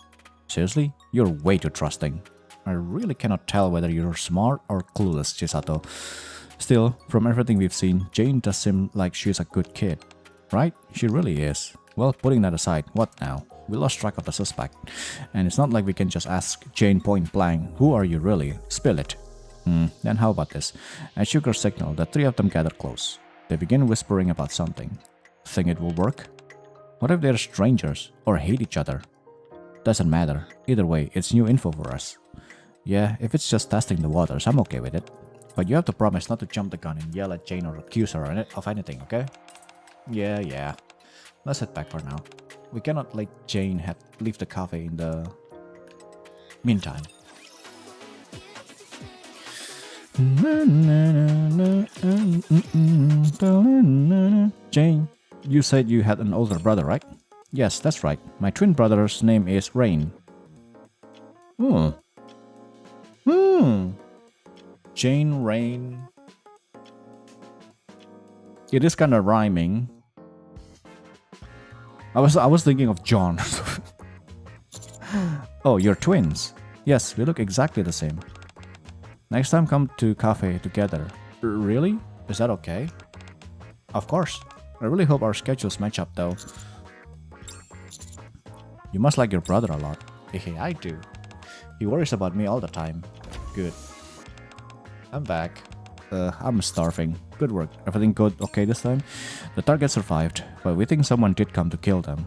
Seriously? You're way too trusting. I really cannot tell whether you're smart or clueless, Chisato. Still, from everything we've seen, Jane does seem like she's a good kid. Right? She really is. Well, putting that aside, what now? We lost track of the suspect. And it's not like we can just ask Jane point blank, who are you really? Spill it. Then how about this? At Sugar's signal, the three of them gather close. They begin whispering about something. Think it will work? What if they're strangers or hate each other? Doesn't matter. Either way, it's new info for us. Yeah, if it's just testing the waters, I'm okay with it. But you have to promise not to jump the gun and yell at Jane or accuse her of anything, okay? Yeah. Let's head back for now. We cannot let Jane leave the cafe in the meantime. Jane, you said you had an older brother, right? Yes, that's right. My twin brother's name is Rain. Jane Rain. It is kind of rhyming. I was thinking of John. Oh, you're twins. Yes, we look exactly the same. Next time come to cafe together. Really? Is that okay? Of course. I really hope our schedules match up though. You must like your brother a lot. Hey, I do. He worries about me all the time. Good. I'm back. I'm starving. Good work. Everything good okay this time? The target survived, but we think someone did come to kill them.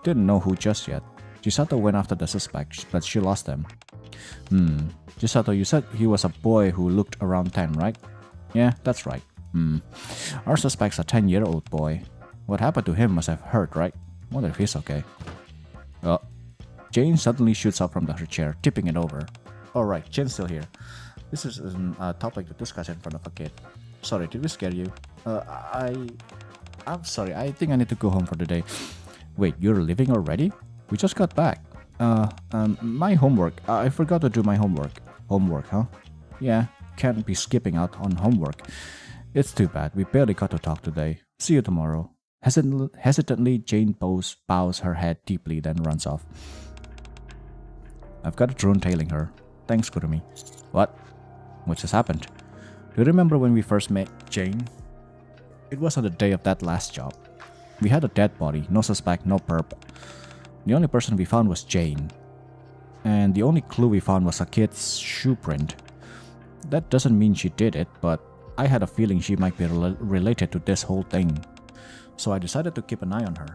Didn't know who just yet. Chisato went after the suspect, but she lost them. Chisato, you said he was a boy who looked around 10, right? Yeah, that's right. Our suspect's a 10-year-old boy. What happened to him must have hurt, right? Wonder if he's okay. Jane suddenly shoots up from her chair, tipping it over. Alright, Jane's still here. This is a topic to discuss in front of a kid. Sorry, did we scare you? I'm sorry, I think I need to go home for the day. Wait, you're leaving already? We just got back. My homework. I forgot to do my homework. Homework, huh? Yeah, can't be skipping out on homework. It's too bad. We barely got to talk today. See you tomorrow. Hesitantly, Jane bows her head deeply, then runs off. I've got a drone tailing her. Thanks, Kurumi. What? What just happened? Do you remember when we first met Jane? It was on the day of that last job. We had a dead body, no suspect, no perp. The only person we found was Jane. And the only clue we found was a kid's shoe print. That doesn't mean she did it, but I had a feeling she might be related to this whole thing. So I decided to keep an eye on her.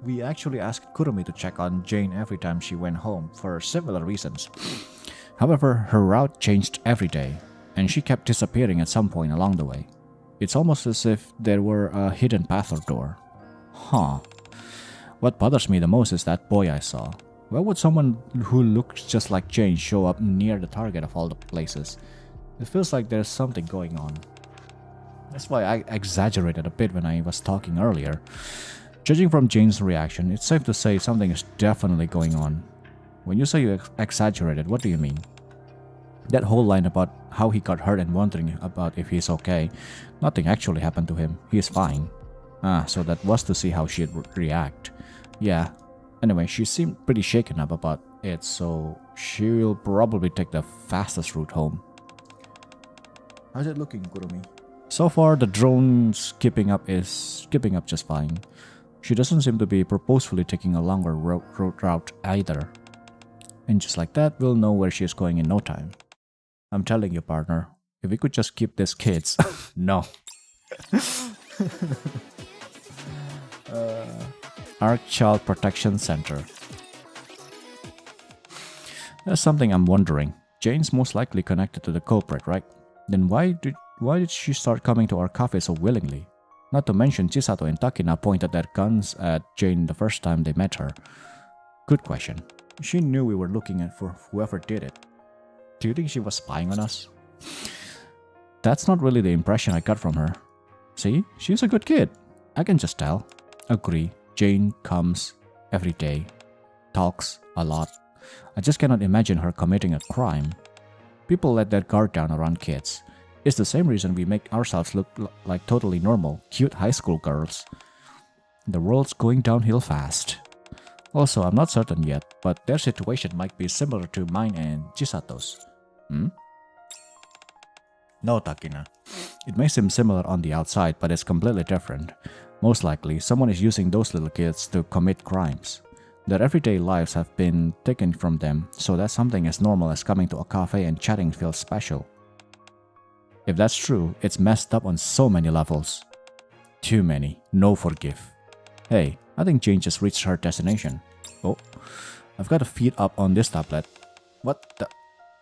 We actually asked Kurumi to check on Jane every time she went home for similar reasons. However, her route changed every day, and she kept disappearing at some point along the way. It's almost as if there were a hidden path or door. Huh. What bothers me the most is that boy I saw. Why would someone who looks just like Jane show up near the target of all the places? It feels like there's something going on. That's why I exaggerated a bit when I was talking earlier. Judging from Jane's reaction, it's safe to say something is definitely going on. When you say you exaggerated, what do you mean? That whole line about how he got hurt and wondering about if he's okay, nothing actually happened to him. He is fine. So that was to see how she'd react. Yeah. Anyway, she seemed pretty shaken up about it, so she'll probably take the fastest route home. How's it looking, Kurumi? So far, the drone's keeping up just fine. She doesn't seem to be purposefully taking a longer route either. And just like that, we'll know where she is going in no time. I'm telling you, partner, if we could just keep these kids... No. Our Child Protection Center. There's something I'm wondering. Jane's most likely connected to the culprit, right? Then why did she start coming to our cafe so willingly? Not to mention Chisato and Takina pointed their guns at Jane the first time they met her. Good question. She knew we were looking for whoever did it. Do you think she was spying on us? That's not really the impression I got from her. See, she's a good kid. I can just tell. Agree. Jane comes every day. Talks a lot. I just cannot imagine her committing a crime. People let their guard down around kids. It's the same reason we make ourselves look like totally normal, cute high school girls. The world's going downhill fast. Also, I'm not certain yet, but their situation might be similar to mine and Chisato's. No, Takina. It may seem similar on the outside, but it's completely different. Most likely, someone is using those little kids to commit crimes. Their everyday lives have been taken from them, so that something as normal as coming to a cafe and chatting feels special. If that's true, it's messed up on so many levels. Too many. No forgive. Hey, I think Jane just reached her destination. Oh, I've got to feed up on this tablet. What the?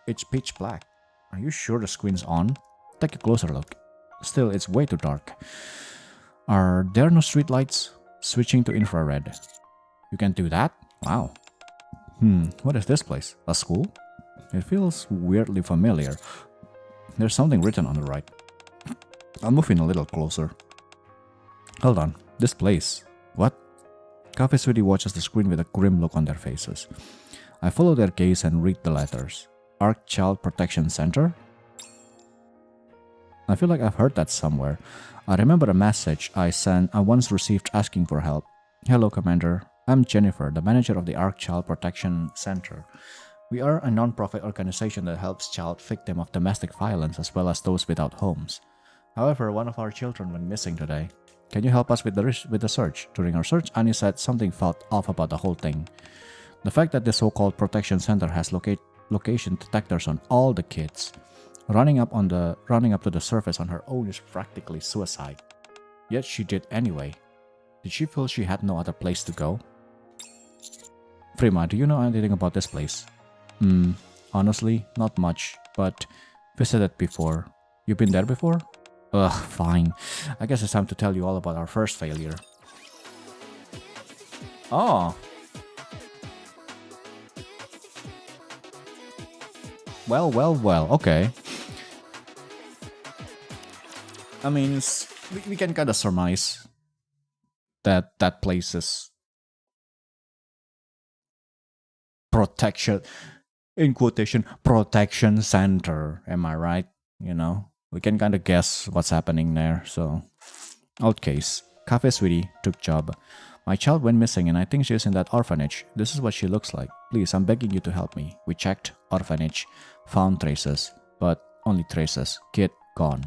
It's pitch black. Are you sure the screen's on? Take a closer look. Still, it's way too dark. Are there no street lights? Switching to infrared. You can do that? Wow. What is this place? A school? It feels weirdly familiar. There's something written on the right. I'll move in a little closer. Hold on. This place. What? Cafe Sweetie watches the screen with a grim look on their faces. I follow their gaze and read the letters. Arc Child Protection Center? I feel like I've heard that somewhere. I remember a message I once received asking for help. Hello, Commander. I'm Jennifer, the manager of the Arc Child Protection Center. We are a non-profit organization that helps child victims of domestic violence as well as those without homes. However, one of our children went missing today. Can you help us with the search? During our search, Annie said something felt off about the whole thing. The fact that the so-called protection center has location detectors on all the kids, running up to the surface on her own is practically suicide. Yet she did anyway. Did she feel she had no other place to go? Prima, do you know anything about this place? Honestly, not much, but visited before. You've been there before? Ugh, fine. I guess it's time to tell you all about our first failure. Oh. Well, okay. I mean, we can kind of surmise that that place is protection, in quotation, protection center. Am I right? you know, we can kind of guess what's happening there. So, out case. Cafe Sweetie took job. My child went missing and I think she's in that orphanage. This is what she looks like. Please, I'm begging you to help me. We checked orphanage, found traces, but only traces. Kid gone.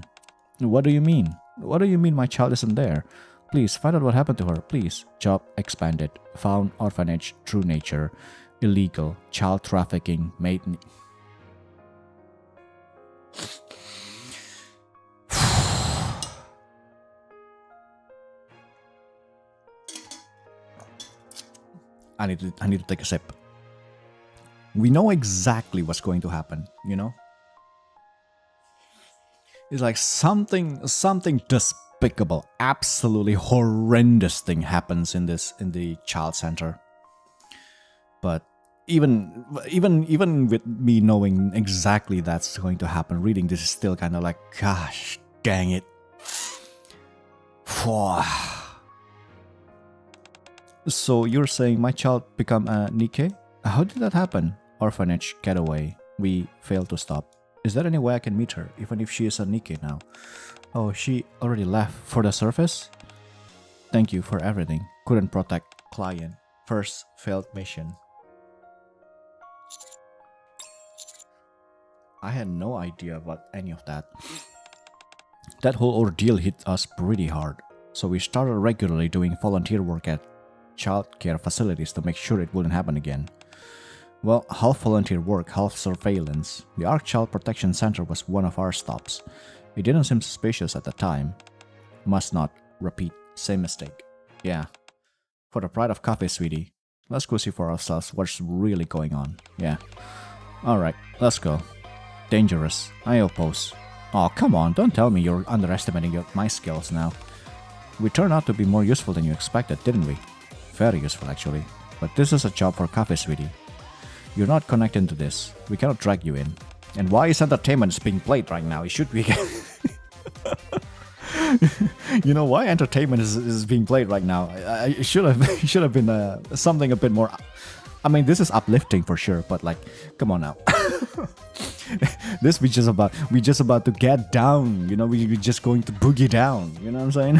What do you mean? What do you mean my child isn't there? Please, find out what happened to her. Please. Job expanded. Found orphanage, true nature. Illegal. Child trafficking. Made... I need to take a sip. We know exactly what's going to happen, you know? It's like something despicable, absolutely horrendous thing happens in the child center. But even with me knowing exactly that's going to happen, reading this is still kind of like, gosh, dang it. So you're saying my child become a NIKKE? How did that happen? Orphanage, getaway. We failed to stop. Is there any way I can meet her, even if she is a NIKKE now? Oh, she already left for the surface? Thank you for everything. Couldn't protect client. First failed mission. I had no idea about any of that. That whole ordeal hit us pretty hard. So we started regularly doing volunteer work at child care facilities to make sure it wouldn't happen again. Well, half volunteer work, half surveillance. The Ark Child Protection Center was one of our stops. It didn't seem suspicious at the time. Must not repeat same mistake. Yeah. For the pride of Cafe Sweetie, let's go see for ourselves what's really going on. Yeah. Alright, let's go. Dangerous. I oppose. Oh, come on, don't tell me you're underestimating my skills now. We turned out to be more useful than you expected, didn't we? Very useful, actually. But this is a job for Cafe Sweetie. You're not connected to this. We cannot drag you in. And why is entertainment being played right now? It should be... You know, why entertainment is being played right now? It should have been something a bit more... I mean, this is uplifting for sure, but like, come on now. This we just about to get down, you know, we're just going to boogie down, you know what I'm saying?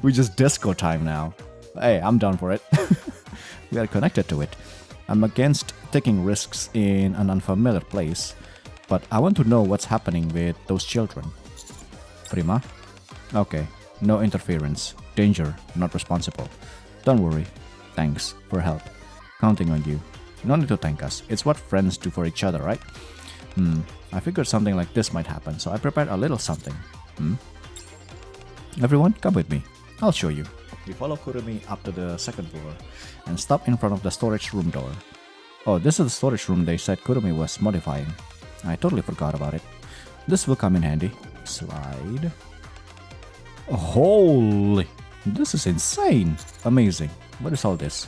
We just disco time now. Hey, I'm down for it. We are connected to it. I'm against taking risks in an unfamiliar place, but I want to know what's happening with those children. Prima? Okay, no interference. Danger, not responsible. Don't worry. Thanks for help. Counting on you. No need to thank us. It's what friends do for each other, right? I figured something like this might happen, so I prepared a little something. Everyone, come with me. I'll show you. We follow Kurumi up to the second floor and stop in front of the storage room door. Oh, this is the storage room they said Kurumi was modifying. I totally forgot about it. This will come in handy. Slide. Holy! This is insane! Amazing. What is all this?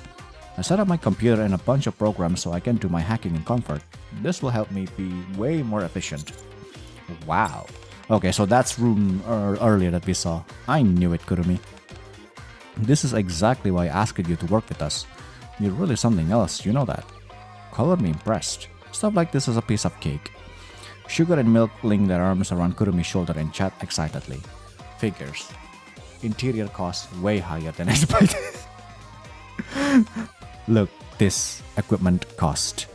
I set up my computer and a bunch of programs so I can do my hacking in comfort. This will help me be way more efficient. Wow. Okay, so that's room earlier that we saw. I knew it, Kurumi. This is exactly why I asked you to work with us. You're really something else, you know that. Color me impressed. Stuff like this is a piece of cake. Sugar and Milk link their arms around Kurumi's shoulder and chat excitedly. Figures. Interior costs way higher than expected. Look, this equipment cost.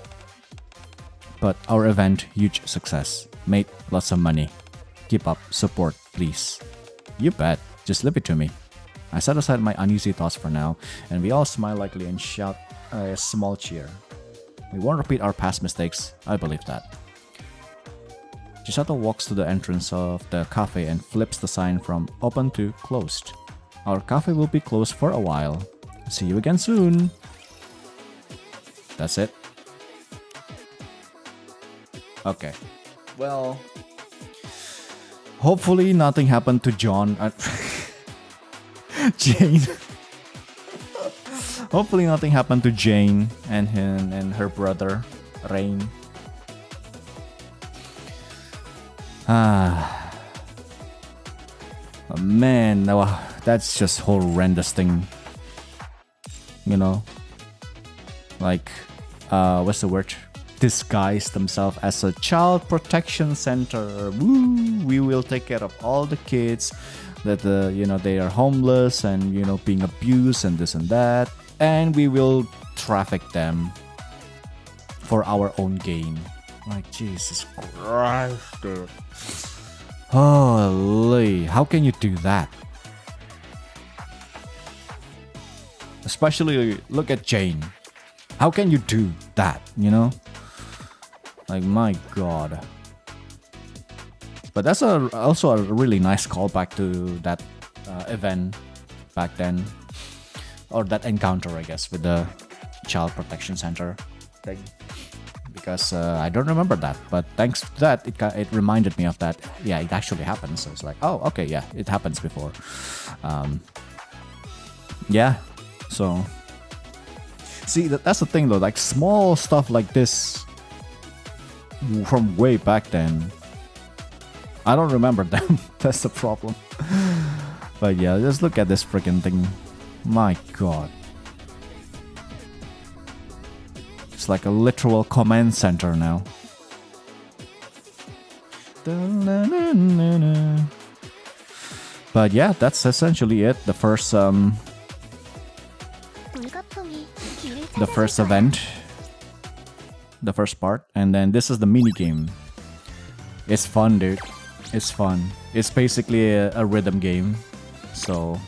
But our event, huge success. Made lots of money. Keep up, support, please. You bet, just leave it to me. I set aside my uneasy thoughts for now, and we all smile lightly and shout a small cheer. We won't repeat our past mistakes, I believe that. Chisato walks to the entrance of the cafe and flips the sign from open to closed. Our cafe will be closed for a while. See you again soon. That's it. Okay. Well, hopefully nothing happened to John. Jane. Hopefully nothing happened to Jane and her brother, Rain. Oh, man, that's just horrendous thing. You know? Like, what's the word? disguise themselves as a child protection center. Woo! We will take care of all the kids that they are homeless and being abused and this and that, and we will traffic them for our own gain. Like, Jesus Christ, dude. Holy, how can you do that? Especially look at Jane. How can you do that, Like, my God. But that's also a really nice callback to that event back then. Or that encounter, I guess, with the Child Protection Center thing. Because I don't remember that. But thanks to that, it reminded me of that. Yeah, it actually happened. So it's like, oh, okay, yeah, it happens before. Yeah, so... See, that's the thing though, like small stuff like this from way back then, I don't remember them. That's the problem. But yeah, just look at this freaking thing. My God. It's like a literal command center now. But yeah, that's essentially it. The first event, the first part, and then this is the mini game. It's fun, dude. It's fun. It's basically a rhythm game. So,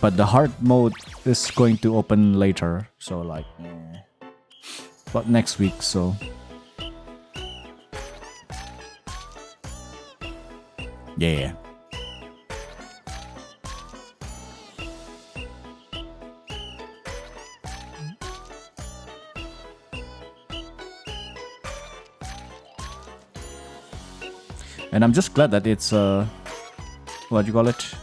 but the hard mode is going to open later. So like, but next week. So, yeah. And I'm just glad that it's what do you call it?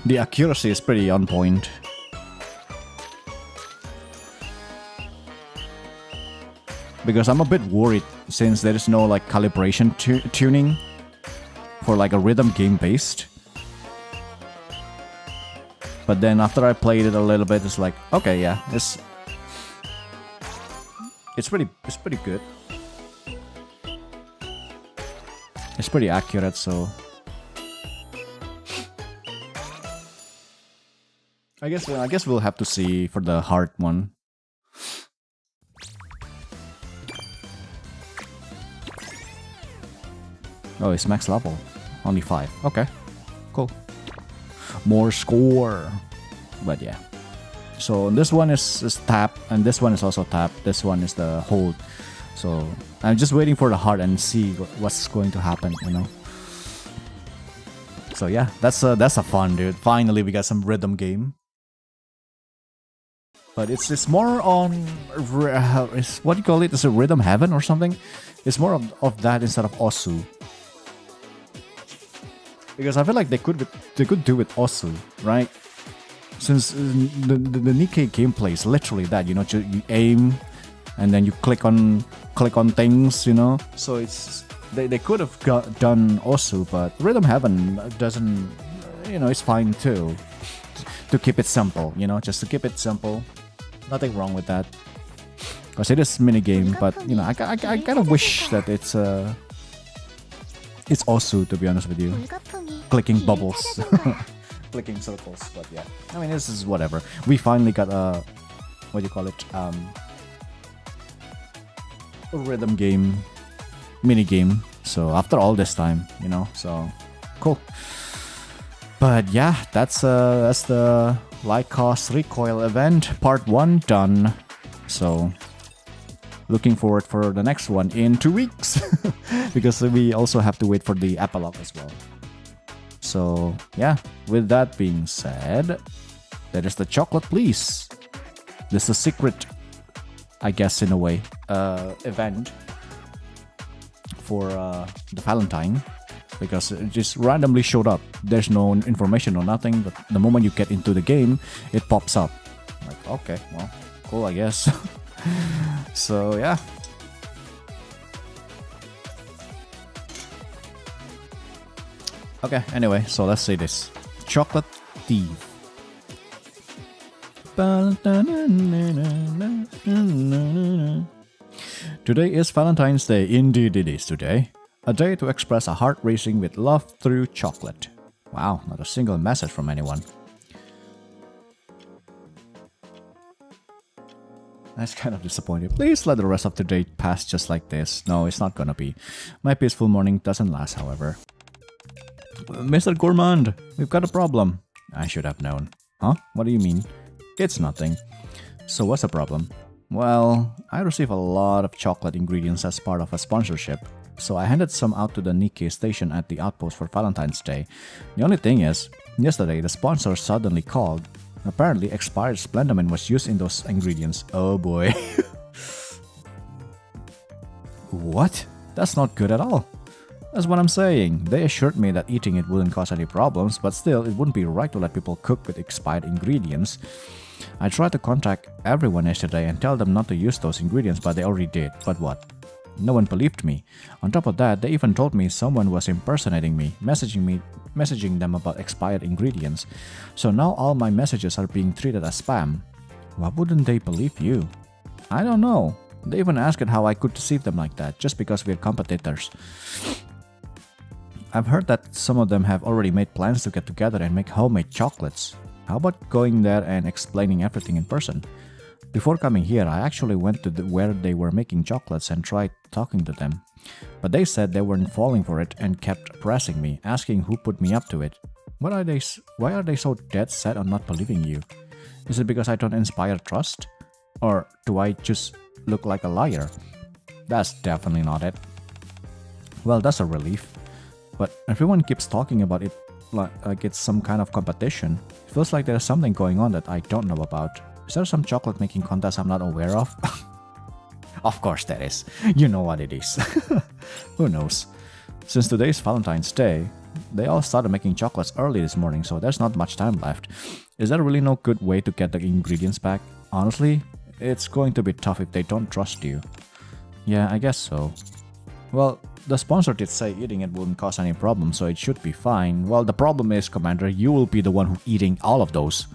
The accuracy is pretty on point. Because I'm a bit worried since there is no like calibration tuning for like a rhythm game based. But then after I played it a little bit, it's like, okay, yeah, it's pretty good. It's pretty accurate, so I guess we'll have to see for the hard one. Oh, it's max level, only 5. Okay, cool. More score. But yeah, so this one is tap, and this one is also tap. This one is the hold. So I'm just waiting for the hard and see what's going to happen, So yeah, that's a fun, dude. Finally we got some rhythm game. But it's more on what do you call it? Is it rhythm heaven or something? It's more of that instead of Osu. Because I feel like they could do with Osu, right? Since the NIKKE gameplay is literally that, you aim and then you click on things, So it's they could have done Osu, but Rhythm Heaven doesn't, it's fine too. To keep it simple, just to keep it simple. Nothing wrong with that. Because it is mini game, but I kind of wish that it's Osu, to be honest with you. Clicking bubbles. Clicking circles, but yeah. I mean, this is whatever. We finally got a... What do you call it? A rhythm game. Mini game. So, after all this time, So, cool. But yeah, that's the Lycos Recoil event. Part 1 done. So... Looking forward for the next one in 2 weeks. Because we also have to wait for the epilogue as well. So, yeah. With that being said, that is the chocolate, please. This is a secret, I guess, in a way, event for the Valentine. Because it just randomly showed up. There's no information or nothing. But the moment you get into the game, it pops up. Like, okay, well, cool, I guess. So yeah. Okay, anyway, so let's say this. Chocolate thief. Today is Valentine's Day. Indeed it is today. A day to express a heart racing with love through chocolate. Wow, not a single message from anyone. That's kind of disappointing. Please let the rest of the day pass just like this. No, it's not gonna be. My peaceful morning doesn't last, however. Mr. Gourmand, we've got a problem. I should have known. Huh? What do you mean? It's nothing. So what's the problem? Well, I receive a lot of chocolate ingredients as part of a sponsorship. So I handed some out to the NIKKE station at the outpost for Valentine's Day. The only thing is, yesterday the sponsor suddenly called. Apparently expired Splendomin was used in those ingredients. Oh boy. What? That's not good at all. That's what I'm saying. They assured me that eating it wouldn't cause any problems, but still, it wouldn't be right to let people cook with expired ingredients. I tried to contact everyone yesterday and tell them not to use those ingredients, but they already did. But what? No one believed me. On top of that, they even told me someone was impersonating me, messaging them about expired ingredients. So now all my messages are being treated as spam. Why wouldn't they believe you? I don't know. They even asked how I could deceive them like that, just because we're competitors. I've heard that some of them have already made plans to get together and make homemade chocolates. How about going there and explaining everything in person? Before coming here, I actually went to where they were making chocolates and tried talking to them. But they said they weren't falling for it and kept pressing me, asking who put me up to it. Why are they so dead set on not believing you? Is it because I don't inspire trust? Or do I just look like a liar? That's definitely not it. Well, that's a relief. But everyone keeps talking about it like it's some kind of competition. It feels like there's something going on that I don't know about. Is there some chocolate making contest I'm not aware of? Of course there is. You know what it is. Who knows? Since today is Valentine's Day, they all started making chocolates early this morning, so there's not much time left. Is there really no good way to get the ingredients back? Honestly, it's going to be tough if they don't trust you. Yeah, I guess so. Well, the sponsor did say eating it wouldn't cause any problem, so it should be fine. Well, the problem is, Commander, you will be the one who's eating all of those.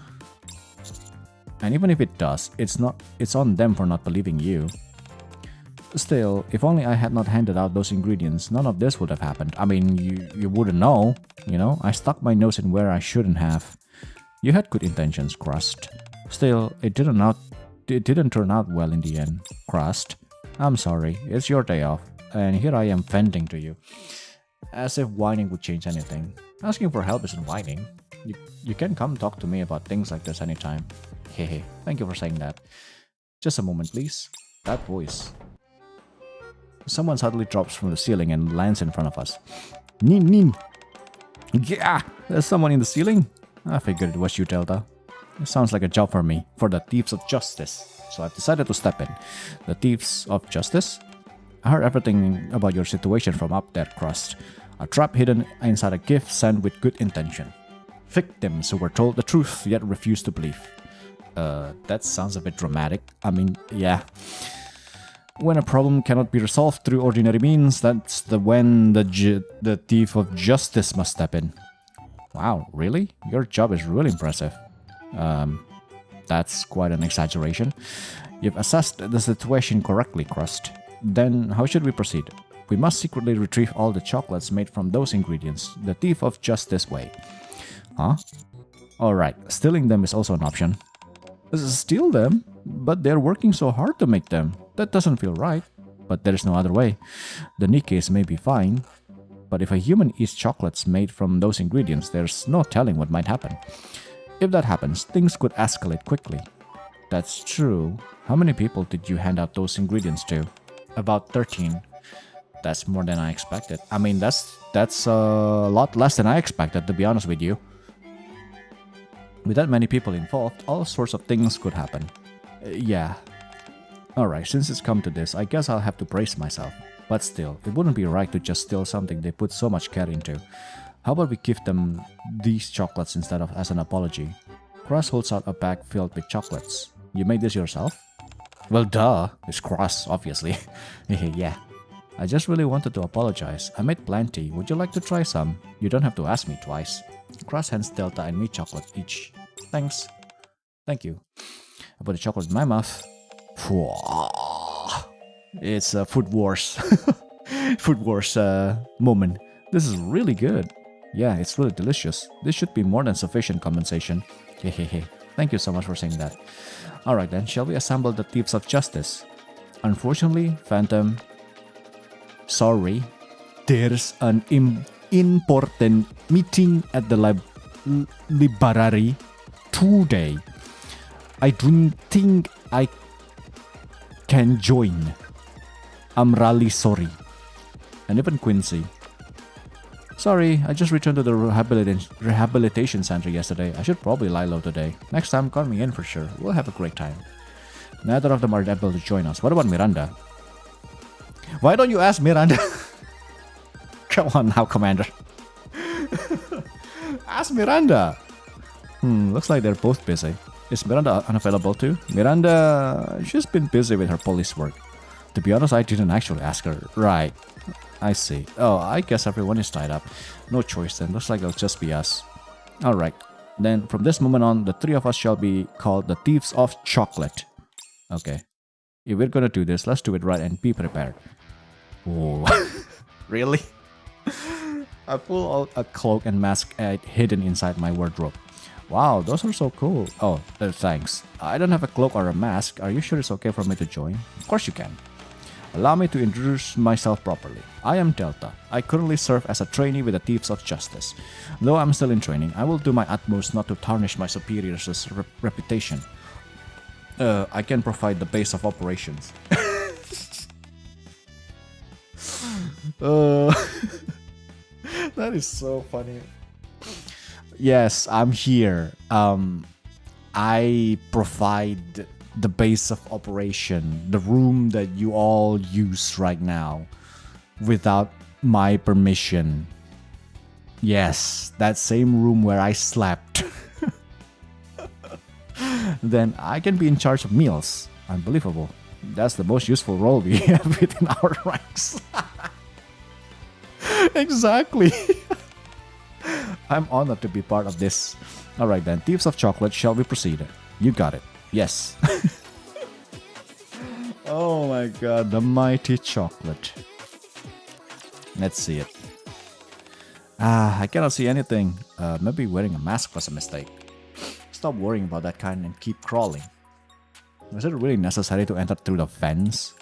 And even if it does, it's on them for not believing you. Still, if only I had not handed out those ingredients, none of this would have happened. I mean, you wouldn't know, you know? I stuck my nose in where I shouldn't have. You had good intentions, Crust. Still, it didn't turn out well in the end. Crust, I'm sorry, it's your day off, and here I am venting to you. As if whining would change anything. Asking for help isn't whining. You can come talk to me about things like this anytime. Hehe, thank you for saying that. Just a moment, please. That voice. Someone suddenly drops from the ceiling and lands in front of us. Nin Nin! Yeah! There's someone in the ceiling? I figured it was you, Delta. It sounds like a job for me, for the Thieves of Justice. So I've decided to step in. The Thieves of Justice? I heard everything about your situation from up there, Crust. A trap hidden inside a gift sent with good intention. Victims who were told the truth yet refused to believe. That sounds a bit dramatic. I mean, yeah. When a problem cannot be resolved through ordinary means, that's when the Thief of Justice must step in. Wow, really? Your job is really impressive. That's quite an exaggeration. You've assessed the situation correctly, Crust. Then how should we proceed? We must secretly retrieve all the chocolates made from those ingredients, the Thief of Justice way. Huh? Alright, stealing them is also an option. Steal them? But they're working so hard to make them. That doesn't feel right. But there's no other way. The NIKKEs may be fine, but if a human eats chocolates made from those ingredients, there's no telling what might happen. If that happens, things could escalate quickly. That's true. How many people did you hand out those ingredients to? About 13. That's more than I expected. I mean, that's a lot less than I expected, to be honest with you. With that many people involved, all sorts of things could happen. Yeah. Alright, since it's come to this, I guess I'll have to brace myself. But still, it wouldn't be right to just steal something they put so much care into. How about we give them these chocolates instead of as an apology? Cross holds out a bag filled with chocolates. You made this yourself? Well, duh. It's Cross, obviously. Yeah. I just really wanted to apologize. I made plenty. Would you like to try some? You don't have to ask me twice. Cross hands Delta and me chocolate each. Thanks. Thank you. I put the chocolate in my mouth. It's a Food Wars. Food Wars moment. This is really good. Yeah, it's really delicious. This should be more than sufficient compensation. Hehehe. Thank you so much for saying that. Alright then, shall we assemble the Thieves of Justice? Unfortunately, Phantom, sorry, there's an important meeting at the library today. I don't think I can join. I'm really sorry. And even Quincy. Sorry, I just returned to the rehabilitation center yesterday. I should probably lie low today. Next time, call me in for sure. We'll have a great time. Neither of them are able to join us. What about Miranda? Why don't you ask Miranda? Come on now, Commander. Ask Miranda. Looks like they're both busy. Is Miranda unavailable too? Miranda, she's been busy with her police work. To be honest, I didn't actually ask her. Right. I see. Oh, I guess everyone is tied up. No choice then. Looks like it'll just be us. Alright. Then from this moment on, the three of us shall be called the Thieves of Chocolate. Okay. If we're gonna do this, let's do it right and be prepared. Whoa. Really? I pull out a cloak and mask hidden inside my wardrobe. Wow, those are so cool. Oh, thanks. I don't have a cloak or a mask. Are you sure it's okay for me to join? Of course you can. Allow me to introduce myself properly. I am Delta. I currently serve as a trainee with the Thieves of Justice. Though I'm still in training, I will do my utmost not to tarnish my superior's reputation. I can provide the base of operations. That is so funny. Yes, I'm here. I provide the base of operation, the room that you all use right now, without my permission. Yes, that same room where I slept. Then I can be in charge of meals. Unbelievable. That's the most useful role we have within our ranks. Exactly. I'm honored to be part of this. Alright then, Thieves of Chocolate, shall we proceed? You got it. Yes. Oh my god, the mighty chocolate. Let's see it. I cannot see anything. Maybe wearing a mask was a mistake. Stop worrying about that kind and keep crawling. Was it really necessary to enter through the fence?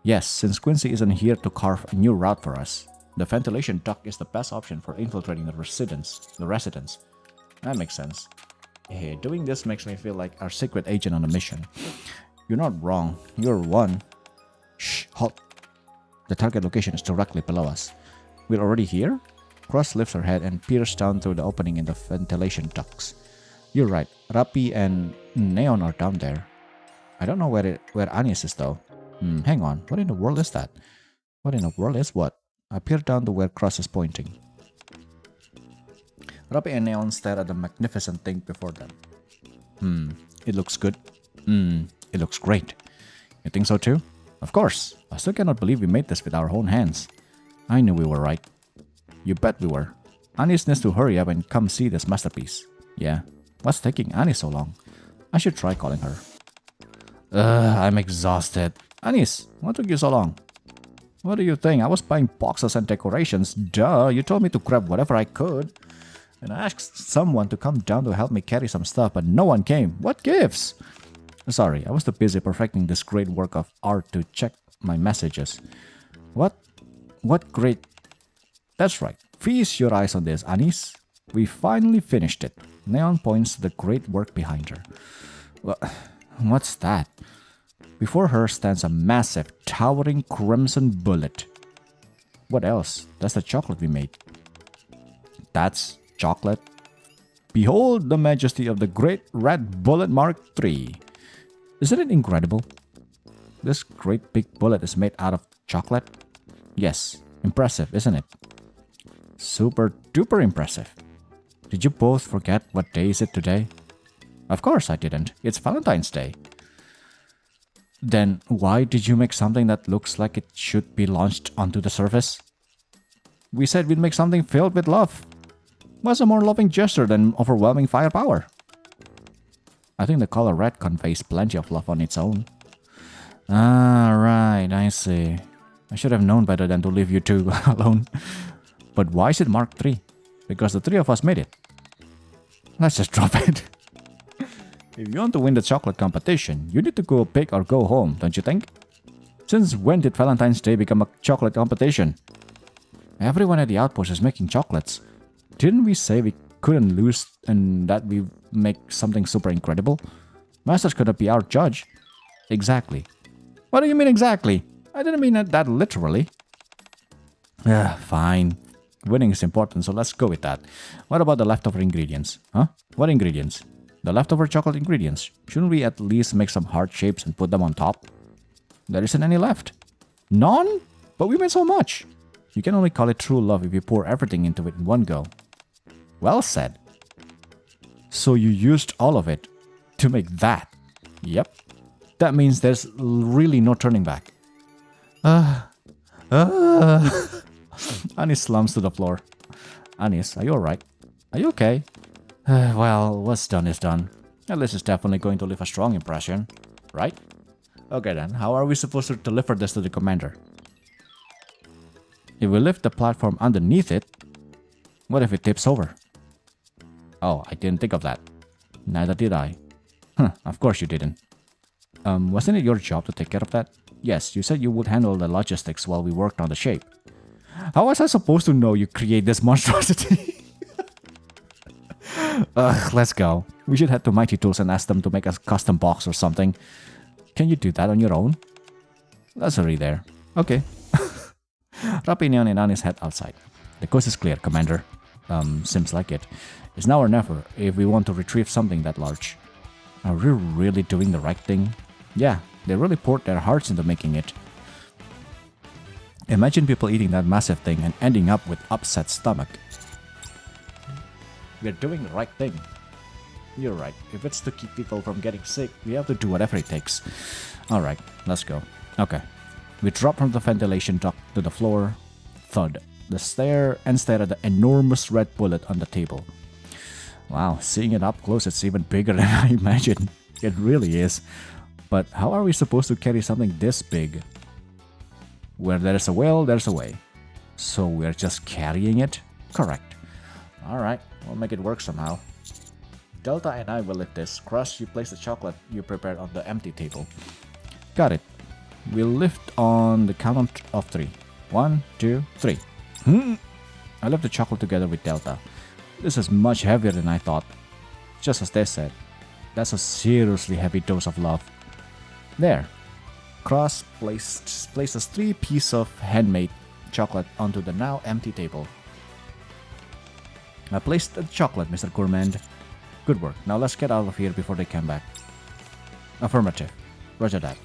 Yes, since Quincy isn't here to carve a new route for us, the ventilation duct is the best option for infiltrating the residents. That makes sense. Hey, doing this makes me feel like our secret agent on a mission. You're not wrong. You're one. Shh, halt. The target location is directly below us. We're already here? Cross lifts her head and peers down through the opening in the ventilation ducts. You're right. Rapi and Neon are down there. I don't know where Anis is though. Hang on. What in the world is that? What in the world is what? I peer down to where Cross is pointing. Rapi and Neon stare at the magnificent thing before them. It looks good. It looks great. You think so too? Of course. I still cannot believe we made this with our own hands. I knew we were right. You bet we were. Anis needs to hurry up and come see this masterpiece. Yeah. What's taking Anis so long? I should try calling her. I'm exhausted. Anis, what took you so long? What do you think? I was buying boxes and decorations. Duh, you told me to grab whatever I could. And I asked someone to come down to help me carry some stuff, but no one came. What gives? Sorry, I was too busy perfecting this great work of art to check my messages. What? What great... That's right. Feast your eyes on this, Anis. We finally finished it. Neon points to the great work behind her. What's that? Before her stands a massive, towering crimson bullet. What else? That's the chocolate we made. That's chocolate. Behold the majesty of the great red bullet Mark III. Isn't it incredible? This great big bullet is made out of chocolate? Yes, impressive, isn't it? Super duper impressive. Did you both forget what day is it today? Of course I didn't. It's Valentine's Day. Then why did you make something that looks like it should be launched onto the surface? We said we'd make something filled with love. What's a more loving gesture than overwhelming firepower? I think the color red conveys plenty of love on its own. Ah, right, I see. I should have known better than to leave you two alone. But why is it Mark 3? Because the three of us made it. Let's just drop it. If you want to win the chocolate competition, you need to go big or go home, don't you think? Since when did Valentine's Day become a chocolate competition? Everyone at the outpost is making chocolates. Didn't we say we couldn't lose and that we make something super incredible? Masters couldn't be our judge. Exactly. What do you mean exactly? I didn't mean that literally. Fine. Winning is important, so let's go with that. What about the leftover ingredients? Huh? What ingredients? The leftover chocolate ingredients. Shouldn't we at least make some heart shapes and put them on top? There isn't any left. None? But we made so much. You can only call it true love if you pour everything into it in one go. Well said. So you used all of it to make that? Yep. That means there's really no turning back. Anis slumps to the floor. Anis, are you alright? Are you okay? Well, what's done is done. At least it's definitely going to leave a strong impression, right? Okay then, how are we supposed to deliver this to the commander? If we lift the platform underneath it, what if it tips over? Oh, I didn't think of that. Neither did I. Of course you didn't. Wasn't it your job to take care of that? Yes, you said you would handle the logistics while we worked on the shape. How was I supposed to know you create this monstrosity? Let's go. We should head to Mighty Tools and ask them to make a custom box or something. Can you do that on your own? Let's hurry there. Okay. Rapinion and Anis head outside. The coast is clear, Commander. Seems like it. It's now or never if we want to retrieve something that large. Are we really doing the right thing? Yeah, they really poured their hearts into making it. Imagine people eating that massive thing and ending up with upset stomach. We're doing the right thing. You're right. If it's to keep people from getting sick, we have to do whatever it takes. Alright, let's go. Okay. We drop from the ventilation duct to the floor. Thud. Stare at the enormous red bullet on the table. Wow, seeing it up close, it's even bigger than I imagined. It really is. But how are we supposed to carry something this big? Where there's a will, there's a way. So we're just carrying it? Correct. Alright, we'll make it work somehow. Delta and I will lift this. Crush, you place the chocolate you prepared on the empty table. Got it. We'll lift on the count of 3. 1, 2, 3. I left the chocolate together with Delta. This is much heavier than I thought. Just as they said. That's a seriously heavy dose of love. There. Cross places 3 pieces of handmade chocolate onto the now empty table. I placed the chocolate, Mr. Gourmand. Good work. Now let's get out of here before they come back. Affirmative. Roger that.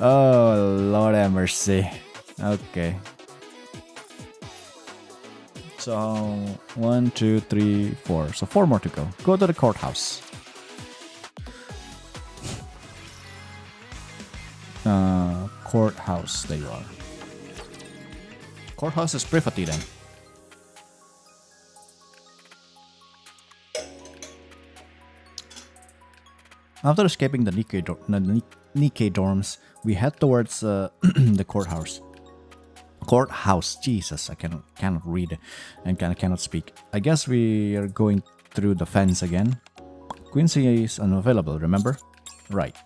Oh, Lord have mercy. Okay. So, 1, 2, 3, 4. So 4 more to go. Go to the courthouse. Courthouse. There you are. Courthouse is Privati then. After escaping the NIKKE dorms, we head towards the courthouse. Courthouse, Jesus, I cannot read and cannot speak. I guess we are going through the fence again. Quincy is unavailable, remember? Right.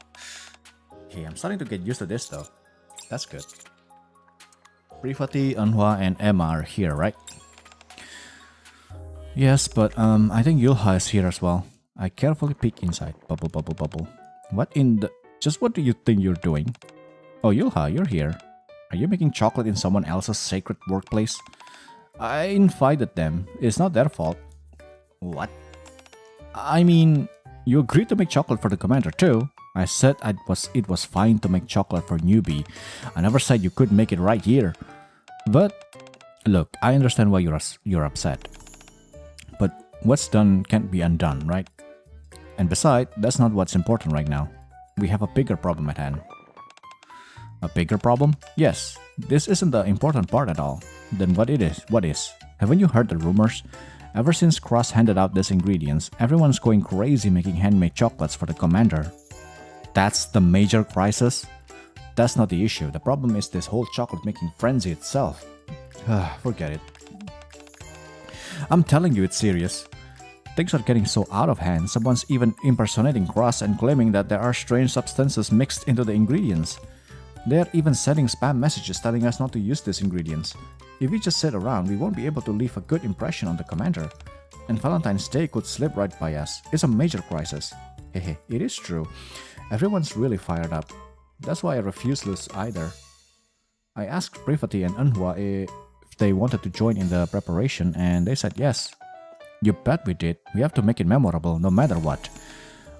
Okay, I'm starting to get used to this though. That's good. Privati, Anhua, and Emma are here, right? Yes, but I think Yulha is here as well. I carefully peek inside. Bubble, bubble, bubble. What in the... Just what do you think you're doing? Oh, Yulha, you're here. Are you making chocolate in someone else's sacred workplace? I invited them. It's not their fault. What? I mean, you agreed to make chocolate for the commander too. I said it was fine to make chocolate for newbie. I never said you couldn't make it right here. But, look, I understand why you're upset. But what's done can't be undone, right? And besides, that's not what's important right now. We have a bigger problem at hand. A bigger problem? Yes. This isn't the important part at all. Then what it is? What is? Haven't you heard the rumors? Ever since Cross handed out these ingredients, everyone's going crazy making handmade chocolates for the commander. That's the major crisis? That's not the issue. The problem is this whole chocolate making frenzy itself. Forget it. I'm telling you, it's serious. Things are getting so out of hand, someone's even impersonating Cross and claiming that there are strange substances mixed into the ingredients. They're even sending spam messages telling us not to use these ingredients. If we just sit around, we won't be able to leave a good impression on the commander. And Valentine's Day could slip right by us. It's a major crisis. Hehe, it is true. Everyone's really fired up. That's why I refuse this either. I asked Privati and Anhua if they wanted to join in the preparation, and they said yes. You bet we did. We have to make it memorable no matter what.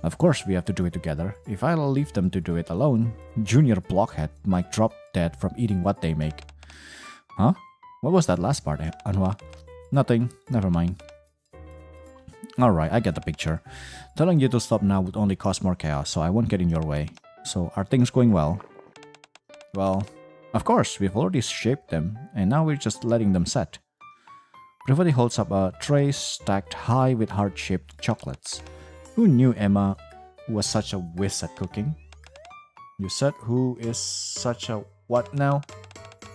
Of course we have to do it together. If I leave them to do it alone, Junior Blockhead might drop dead from eating what they make. Huh? What was that last part, Anhua? Nothing. Never mind. Alright, I get the picture. Telling you to stop now would only cause more chaos, so I won't get in your way. So, are things going well? Well, of course, we've already shaped them, and now we're just letting them set. Privati holds up a tray stacked high with heart-shaped chocolates. Who knew Emma was such a whiz at cooking? You said who is such a what now?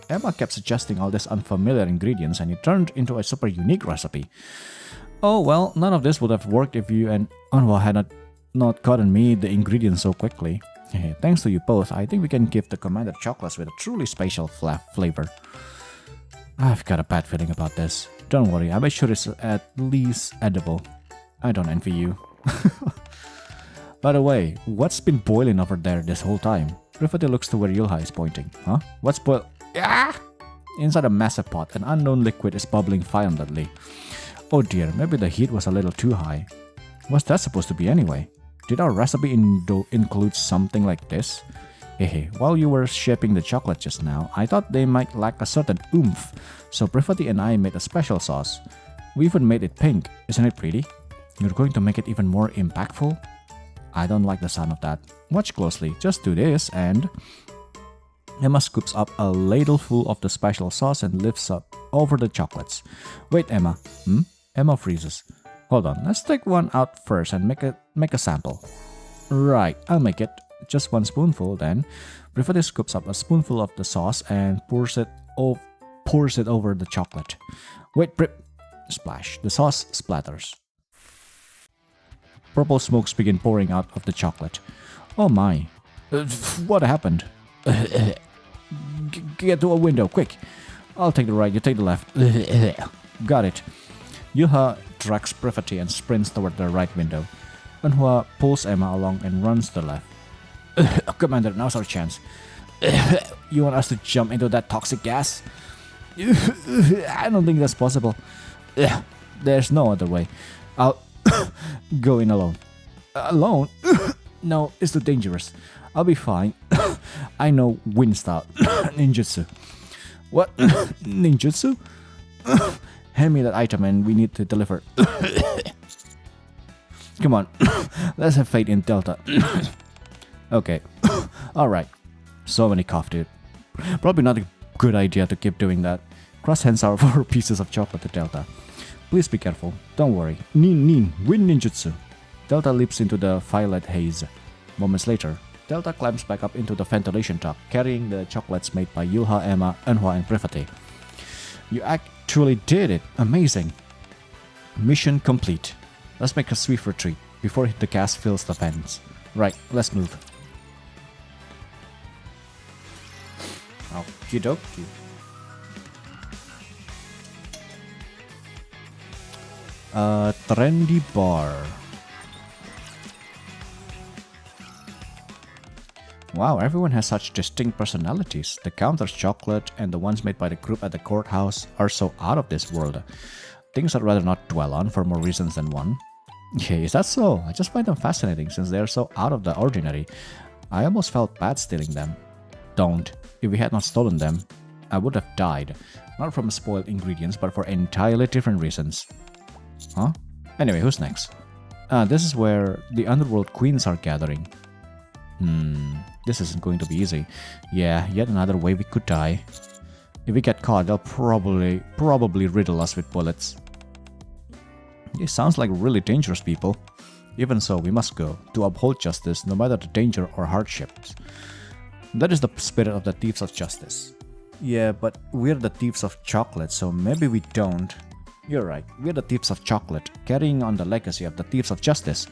Emma kept suggesting all these unfamiliar ingredients and it turned into a super unique recipe. Oh well, none of this would have worked if you and Anhua had not gotten me the ingredients so quickly. Thanks to you both, I think we can give the commander chocolates with a truly special flavor. I've got a bad feeling about this. Don't worry, I bet sure it's at least edible. I don't envy you. By the way, what's been boiling over there this whole time? Privati looks to where Yulha is pointing. Huh? What's boil? Ah! Inside a massive pot, an unknown liquid is bubbling violently. Oh dear, maybe the heat was a little too high. What's that supposed to be anyway? Did our recipe include something like this? Hehe, while you were shaping the chocolate just now, I thought they might lack a certain oomph, so Privati and I made a special sauce. We even made it pink, isn't it pretty? You're going to make it even more impactful? I don't like the sound of that. Watch closely, just do this and... Emma scoops up a ladleful of the special sauce and lifts up over the chocolates. Wait, Emma. Emma freezes. Hold on, let's take one out first and make a sample. Right, I'll make it. Just one spoonful then. Privati scoops up a spoonful of the sauce and pours it over the chocolate. Wait, Splash. The sauce splatters. Purple smokes begin pouring out of the chocolate. Oh my. What happened? Get to a window, quick. I'll take the right, you take the left. Got it. Yulha drags Privati and sprints toward the right window. Anhua pulls Emma along and runs to the left. Commander, now's our chance. You want us to jump into that toxic gas? I don't think that's possible. There's no other way. I'll go in alone. Alone? No, it's too dangerous. I'll be fine. I know wind style. Ninjutsu. What? Ninjutsu? Hand me that item and we need to deliver. Come on. Let's have faith in Delta. Okay. Alright. So many cough, dude. Probably not a good idea to keep doing that. Cross hands out 4 pieces of chocolate to Delta. Please be careful. Don't worry. Nin, wind ninjutsu. Delta leaps into the violet haze. Moments later, Delta climbs back up into the ventilation duct, carrying the chocolates made by Yulha, Emma, Anhua, and Privati. You actually did it! Amazing! Mission complete. Let's make a swift retreat before the gas fills the vents. Right, let's move. Okie dokie. Trendy bar. Wow, everyone has such distinct personalities. The counter's chocolate and the ones made by the group at the courthouse are so out of this world. Things I'd rather not dwell on for more reasons than one. Yeah, is that so? I just find them fascinating since they are so out of the ordinary. I almost felt bad stealing them. Don't. If we had not stolen them, I would have died. Not from spoiled ingredients, but for entirely different reasons. Huh? Anyway, who's next? This is where the underworld queens are gathering. This isn't going to be easy. Yeah, yet another way we could die. If we get caught, they'll probably riddle us with bullets. This sounds like really dangerous people. Even so, we must go, to uphold justice no matter the danger or hardships. That is the spirit of the thieves of justice. Yeah, but we're the thieves of chocolate, so maybe we don't. You're right, we're the thieves of chocolate, carrying on the legacy of the thieves of justice.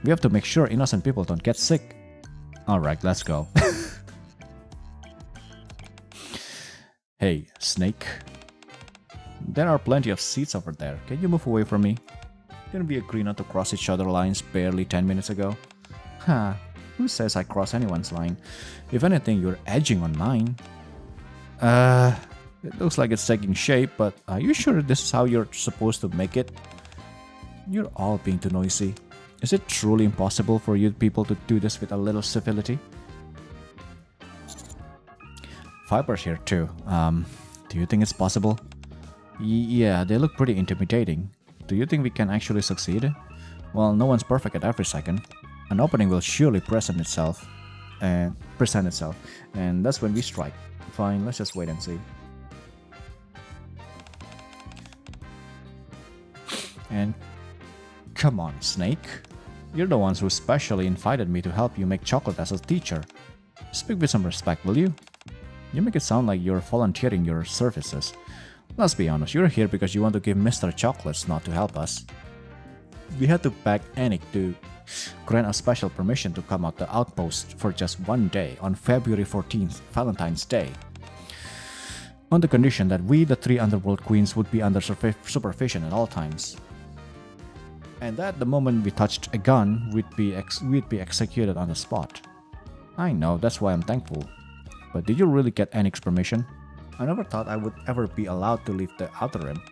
We have to make sure innocent people don't get sick. Alright, let's go. Hey, Snake. There are plenty of seats over there. Can you move away from me? Didn't we agree not to cross each other's lines barely 10 minutes ago? Huh, who says I cross anyone's line? If anything, you're edging on mine. It looks like it's taking shape, but are you sure this is how you're supposed to make it? You're all being too noisy. Is it truly impossible for you people to do this with a little civility? Viper's here too. Do you think it's possible? Yeah, they look pretty intimidating. Do you think we can actually succeed? Well, no one's perfect at every second. An opening will surely present itself, and that's when we strike. Fine, let's just wait and see. And come on, Snake. You're the ones who specially invited me to help you make chocolate as a teacher. Speak with some respect, will you? You make it sound like you're volunteering your services. Let's be honest, you're here because you want to give Mr. Chocolates, not to help us. We had to beg NIKKE to grant us special permission to come out the outpost for just one day on February 14th, Valentine's Day. On the condition that we, the 3 underworld queens, would be under supervision at all times. And that the moment we touched a gun, we'd be executed on the spot. I know, that's why I'm thankful. But did you really get NIKKE's permission? I never thought I would ever be allowed to leave the outer rim.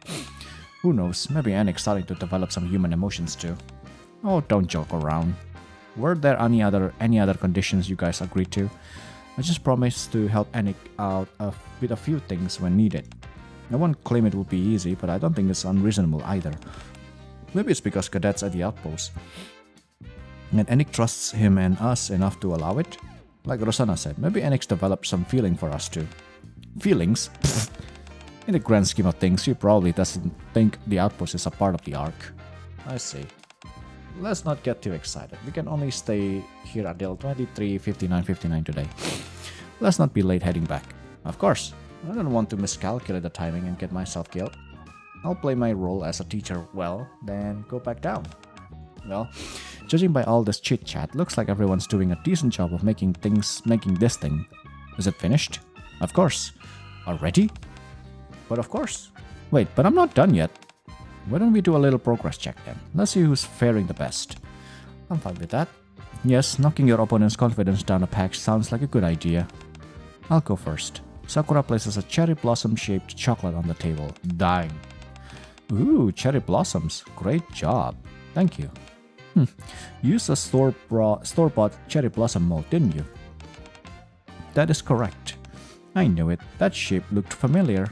Who knows, maybe NIKKE's starting to develop some human emotions too. Oh, don't joke around. Were there any other conditions you guys agreed to? I just promised to help NIKKE out with a few things when needed. I won't claim it will be easy, but I don't think it's unreasonable either. Maybe it's because cadets at the outpost. And NIKKE trusts him and us enough to allow it? Like Rosanna said, maybe NIKKE's developed some feeling for us too. Feelings? In the grand scheme of things, she probably doesn't think the outpost is a part of the arc. I see. Let's not get too excited. We can only stay here until 23:59:59 today. Let's not be late heading back. Of course, I don't want to miscalculate the timing and get myself killed. I'll play my role as a teacher well, then go back down. Well, judging by all this chit-chat, looks like everyone's doing a decent job of making this thing. Is it finished? Of course. Already? But of course. Wait, but I'm not done yet. Why don't we do a little progress check then? Let's see who's faring the best. I'm fine with that. Yes, knocking your opponent's confidence down a peg sounds like a good idea. I'll go first. Sakura places a cherry blossom-shaped chocolate on the table. Dying. Ooh, cherry blossoms. Great job. Thank you. You used a store-bought cherry blossom mold, didn't you? That is correct. I knew it. That shape looked familiar.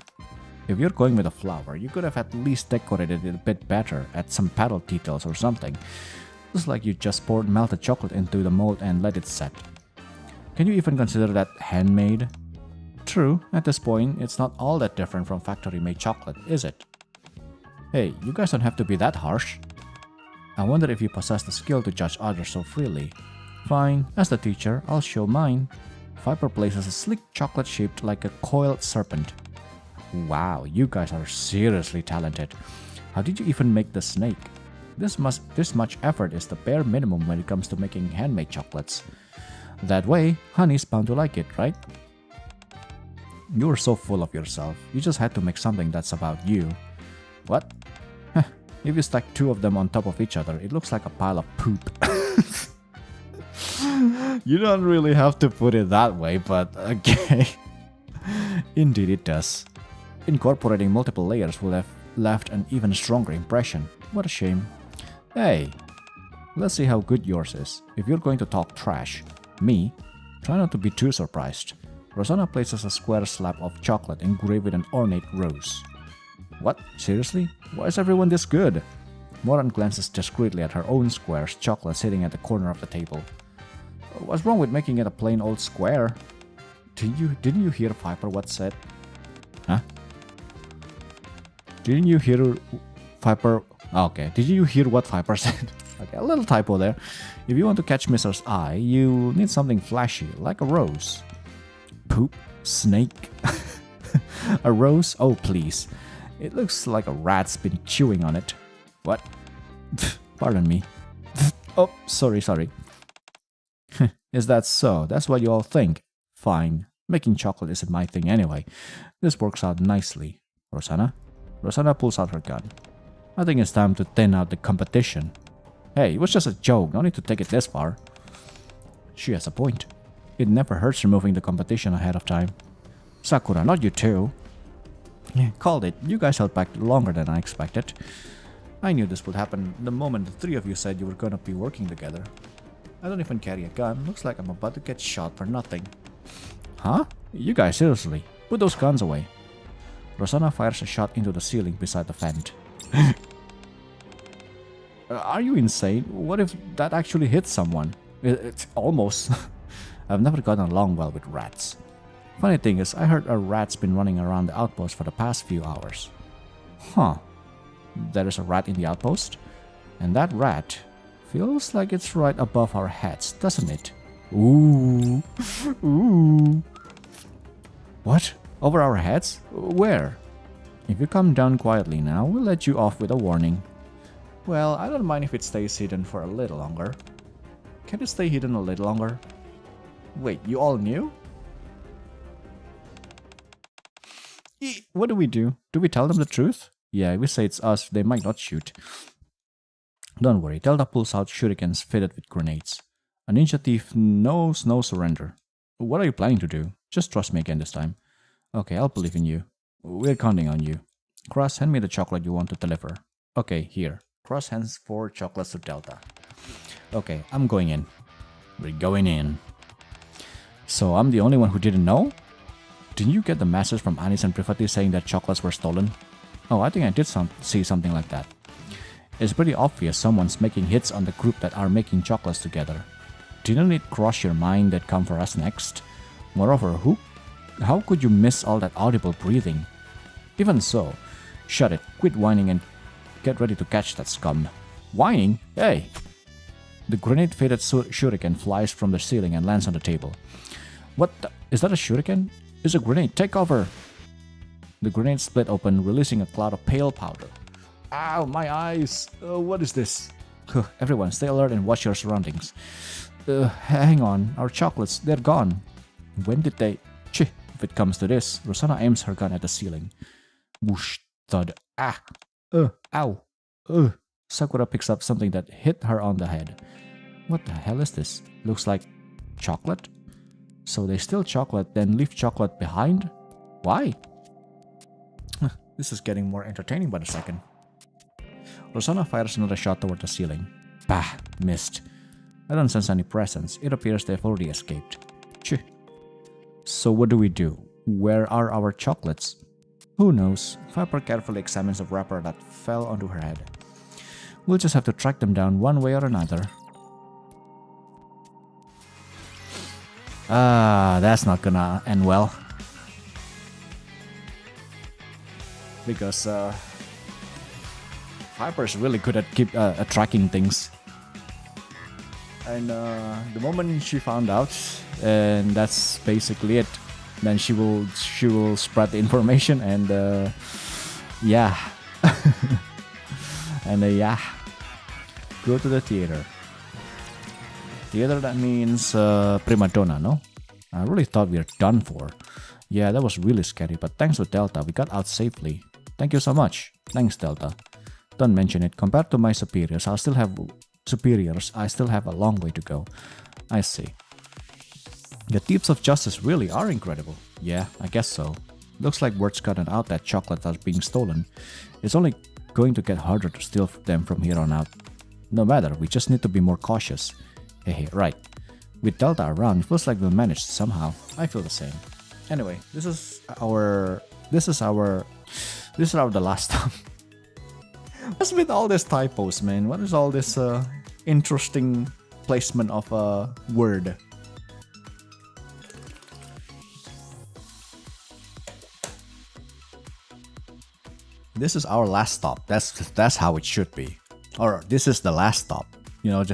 If you're going with a flower, you could have at least decorated it a bit better, add some petal details or something. Looks like you just poured melted chocolate into the mold and let it set. Can you even consider that handmade? True, at this point, it's not all that different from factory-made chocolate, is it? Hey, you guys don't have to be that harsh. I wonder if you possess the skill to judge others so freely. Fine, as the teacher, I'll show mine. Viper places a sleek chocolate shaped like a coiled serpent. Wow, you guys are seriously talented. How did you even make the snake? This much effort is the bare minimum when it comes to making handmade chocolates. That way, honey's bound to like it, right? You're so full of yourself. You just had to make something that's about you. What? If you stack 2 of them on top of each other, it looks like a pile of poop. You don't really have to put it that way, but okay. Indeed it does. Incorporating multiple layers would have left an even stronger impression. What a shame. Hey, let's see how good yours is. If you're going to talk trash, me, try not to be too surprised. Rosanna places a square slab of chocolate engraved with an ornate rose. What? Seriously? Why is everyone this good? Moran glances discreetly at her own squares, chocolate sitting at the corner of the table. What's wrong with making it a plain old square? Didn't you hear Viper what said? Huh? Didn't you hear Viper? Okay, did you hear what Viper said? Okay, a little typo there. If you want to catch Mr.'s eye, you need something flashy, like a rose. Poop? Snake? A rose? Oh, please. It looks like a rat's been chewing on it. What? Pardon me. Oh, sorry. Is that so? That's what you all think? Fine. Making chocolate isn't my thing anyway. This works out nicely. Rosanna? Rosanna pulls out her gun. I think it's time to thin out the competition. Hey, it was just a joke. No need to take it this far. She has a point. It never hurts removing the competition ahead of time. Sakura, not you too. Yeah, called it. You guys held back longer than I expected. I knew this would happen the moment the three of you said you were gonna be working together. I don't even carry a gun. Looks like I'm about to get shot for nothing. Huh? You guys, seriously. Put those guns away. Rosanna fires a shot into the ceiling beside the vent. Are you insane? What if that actually hits someone? It's almost. I've never gotten along well with rats. Funny thing is, I heard a rat's been running around the outpost for the past few hours. Huh. There is a rat in the outpost? And that rat feels like it's right above our heads, doesn't it? Ooh. Ooh. What? Over our heads? Where? If you come down quietly now, we'll let you off with a warning. Well, I don't mind if it stays hidden for a little longer. Can it stay hidden a little longer? Wait, you all knew? What do we do? Do we tell them the truth? Yeah, if we say it's us, they might not shoot. Don't worry, Delta pulls out shurikens fitted with grenades. A ninja thief knows no surrender. What are you planning to do? Just trust me again this time. Okay, I'll believe in you. We're counting on you. Cross, hand me the chocolate you want to deliver. Okay, here. Cross hands 4 chocolates to Delta. Okay, I'm going in. We're going in. So I'm the only one who didn't know? Didn't you get the message from Anis and Privati saying that chocolates were stolen? Oh, I think I did see something like that. It's pretty obvious someone's making hits on the group that are making chocolates together. Didn't it cross your mind that come for us next? Moreover, how could you miss all that audible breathing? Even so, shut it, quit whining and get ready to catch that scum. Whining? Hey! The grenade-fitted shuriken flies from the ceiling and lands on the table. What the? Is that a shuriken? It's a grenade, take cover! The grenade split open, releasing a cloud of pale powder. Ow, my eyes! What is this? Everyone, stay alert and watch your surroundings. Hang on, our chocolates, they're gone. When did they... Chih, if it comes to this, Rosanna aims her gun at the ceiling. Whoosh, thud, ah! Ow! Sakura picks up something that hit her on the head. What the hell is this? Looks like chocolate? So they steal chocolate, then leave chocolate behind? Why? This is getting more entertaining by the second. Rosanna fires another shot toward the ceiling. Bah! Missed. I don't sense any presence. It appears they've already escaped. Chih. So what do we do? Where are our chocolates? Who knows? Viper carefully examines the wrapper that fell onto her head. We'll just have to track them down one way or another. That's not gonna end well. Because Viper's really good at tracking things. And the moment she found out, and that's basically it, then she will spread the information and yeah. And yeah, go to the theater. Theater, that means prima donna, no? I really thought we were done for. Yeah, that was really scary, but thanks to Delta, we got out safely. Thank you so much. Thanks, Delta. Don't mention it. Compared to my superiors, I still have a long way to go. I see. The thieves of justice really are incredible. Yeah, I guess so. Looks like word's gotten out that chocolate is being stolen. It's only going to get harder to steal them from here on out. No matter, we just need to be more cautious. Hey, right. With Delta around, it feels like we'll manage somehow. I feel the same. Anyway, this is our the last stop. What's with all these typos, man? What is all this interesting placement of a word? This is our last stop. That's how it should be. Or this is the last stop. You know,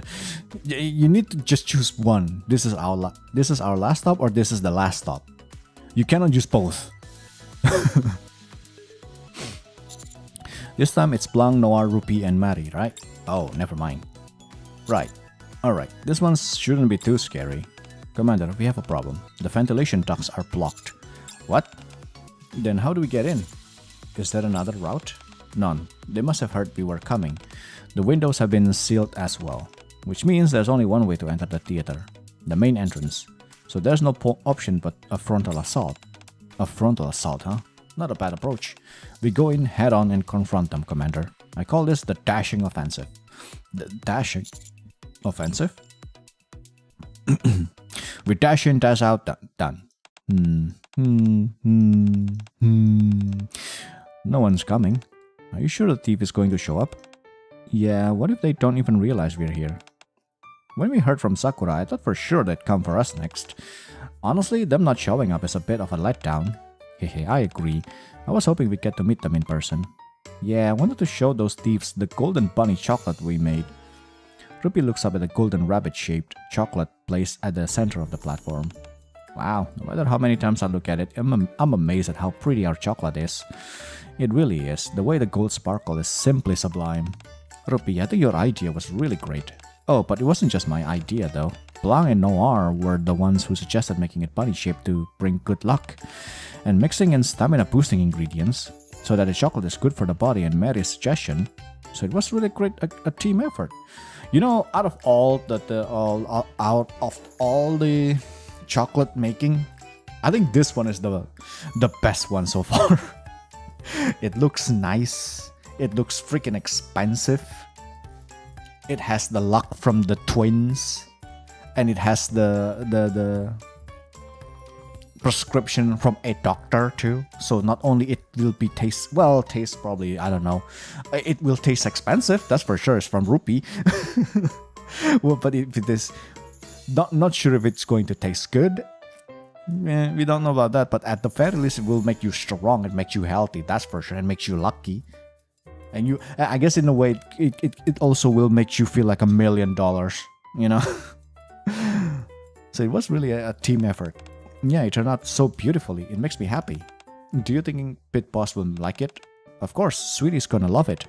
you need to just choose one. This is our last stop, or this is the last stop. You cannot use both. This time it's Blanc, Noir, Rupee, and Mari, right? Oh, never mind. Right. Alright, this one shouldn't be too scary. Commander, we have a problem. The ventilation ducts are blocked. What? Then how do we get in? Is there another route? None. They must have heard we were coming. The windows have been sealed as well, which means there's only one way to enter the theater. The main entrance. So there's no option but a frontal assault. A frontal assault, huh? Not a bad approach. We go in head on and confront them, Commander. I call this the dashing offensive. The dashing offensive? We dash in, dash out, done. No one's coming. Are you sure the thief is going to show up? Yeah, what if they don't even realize we're here? When we heard from Sakura, I thought for sure they'd come for us next. Honestly, them not showing up is a bit of a letdown. Hehe, I agree. I was hoping we'd get to meet them in person. Yeah, I wanted to show those thieves the golden bunny chocolate we made. Rupee looks up at the golden rabbit-shaped chocolate placed at the center of the platform. Wow, no matter how many times I look at it, I'm amazed at how pretty our chocolate is. It really is. The way the gold sparkle is simply sublime. Rupee, I think your idea was really great. Oh, but it wasn't just my idea though. Blanc and Noir were the ones who suggested making it bunny-shaped to bring good luck, and mixing in stamina-boosting ingredients, so that the chocolate is good for the body, and Mary's suggestion. So it was really great, a team effort. You know, out of all the chocolate making, I think this one is the best one so far. It looks nice. It looks freaking expensive. It has the luck from the twins, and it has the prescription from a doctor too. So not only it will be taste probably, I don't know, it will taste expensive, that's for sure. It's from Rupee. Well, but if it is not sure if it's going to taste good. We don't know about that, but at the very least it will make you strong and make you healthy, that's for sure, and makes you lucky. And I guess in a way it also will make you feel like $1 million, you know. So it was really a team effort. Yeah, it turned out so beautifully. It makes me happy. Do you think Pit Boss will like it? Of course, Sweetie's gonna love it.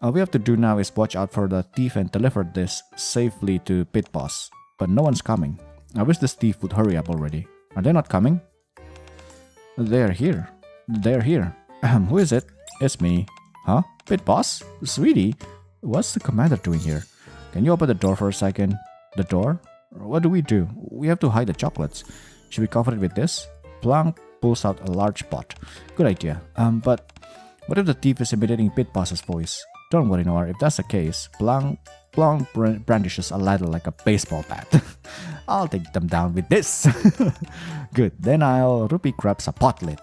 All we have to do now is watch out for the thief and deliver this safely to Pit Boss. But no one's coming. I wish this thief would hurry up already. Are they not coming? They're here. They're here. Who is it? It's me. Huh? Pit Boss? Sweetie? What's the commander doing here? Can you open the door for a second? The door? What do? We have to hide the chocolates. Should we cover it with this? Blanc pulls out a large pot. Good idea. But what if the thief is imitating Pit Boss's voice? Don't worry, Noir. If that's the case, Blanc brandishes a ladle like a baseball bat. I'll take them down with this. Good. Then Rupee grabs a pot lid.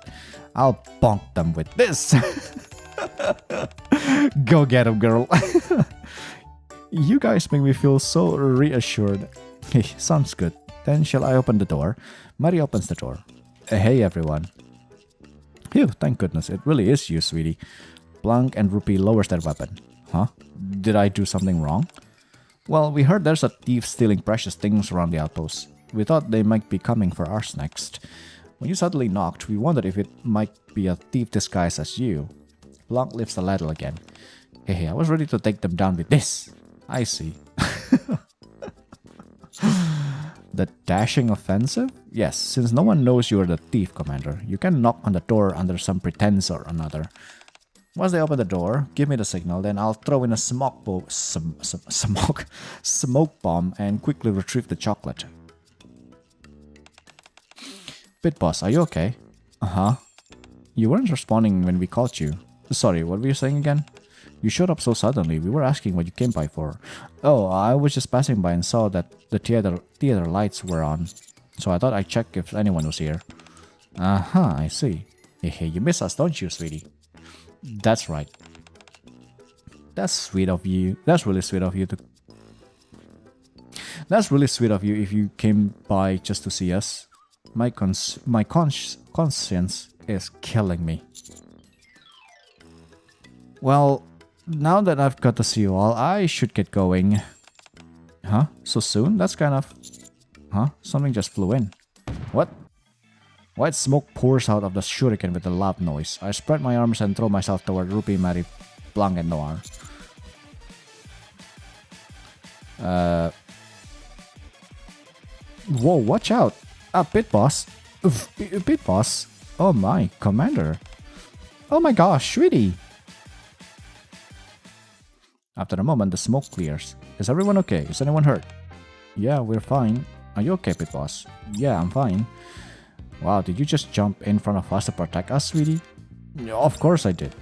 I'll bonk them with this. Go get him, girl. You guys make me feel so reassured. Hey, sounds good. Then shall I open the door? Mari opens the door. Hey everyone. Phew, thank goodness. It really is you, sweetie. Blanc and Rupee lowers their weapon. Huh? Did I do something wrong? Well, we heard there's a thief stealing precious things around the outpost. We thought they might be coming for ours next. When you suddenly knocked, we wondered if it might be a thief disguised as you. Blanc lifts the ladle again. Hey, I was ready to take them down with this. I see. The dashing offensive? Yes, since no one knows you are the thief, Commander, you can knock on the door under some pretense or another. Once they open the door, give me the signal, then I'll throw in a smoke bomb and quickly retrieve the chocolate. Pit Boss, are you okay? Uh-huh. You weren't responding when we called you. Sorry, what were you saying again? You showed up so suddenly. We were asking what you came by for. Oh, I was just passing by and saw that the theater lights were on. So I thought I'd check if anyone was here. I see. Hey, you miss us, don't you, sweetie? That's right. That's sweet of you. That's really sweet of you to... That's really sweet of you if you came by just to see us. My conscience is killing me. Well, now that I've got to see you all, I should get going. Huh? So soon? That's kind of... Huh? Something just flew in. What? White smoke pours out of the shuriken with a loud noise. I spread my arms and throw myself toward Ruby, Mary, Blanc, and Noir. Whoa, watch out! Pit boss! Pit boss! Oh my, Commander! Oh my gosh, sweetie! After a moment, the smoke clears. Is everyone okay? Is anyone hurt? Yeah, we're fine. Are you okay, Pit boss? Yeah, I'm fine. Wow, did you just jump in front of us to protect us, sweetie? Yeah, of course I did.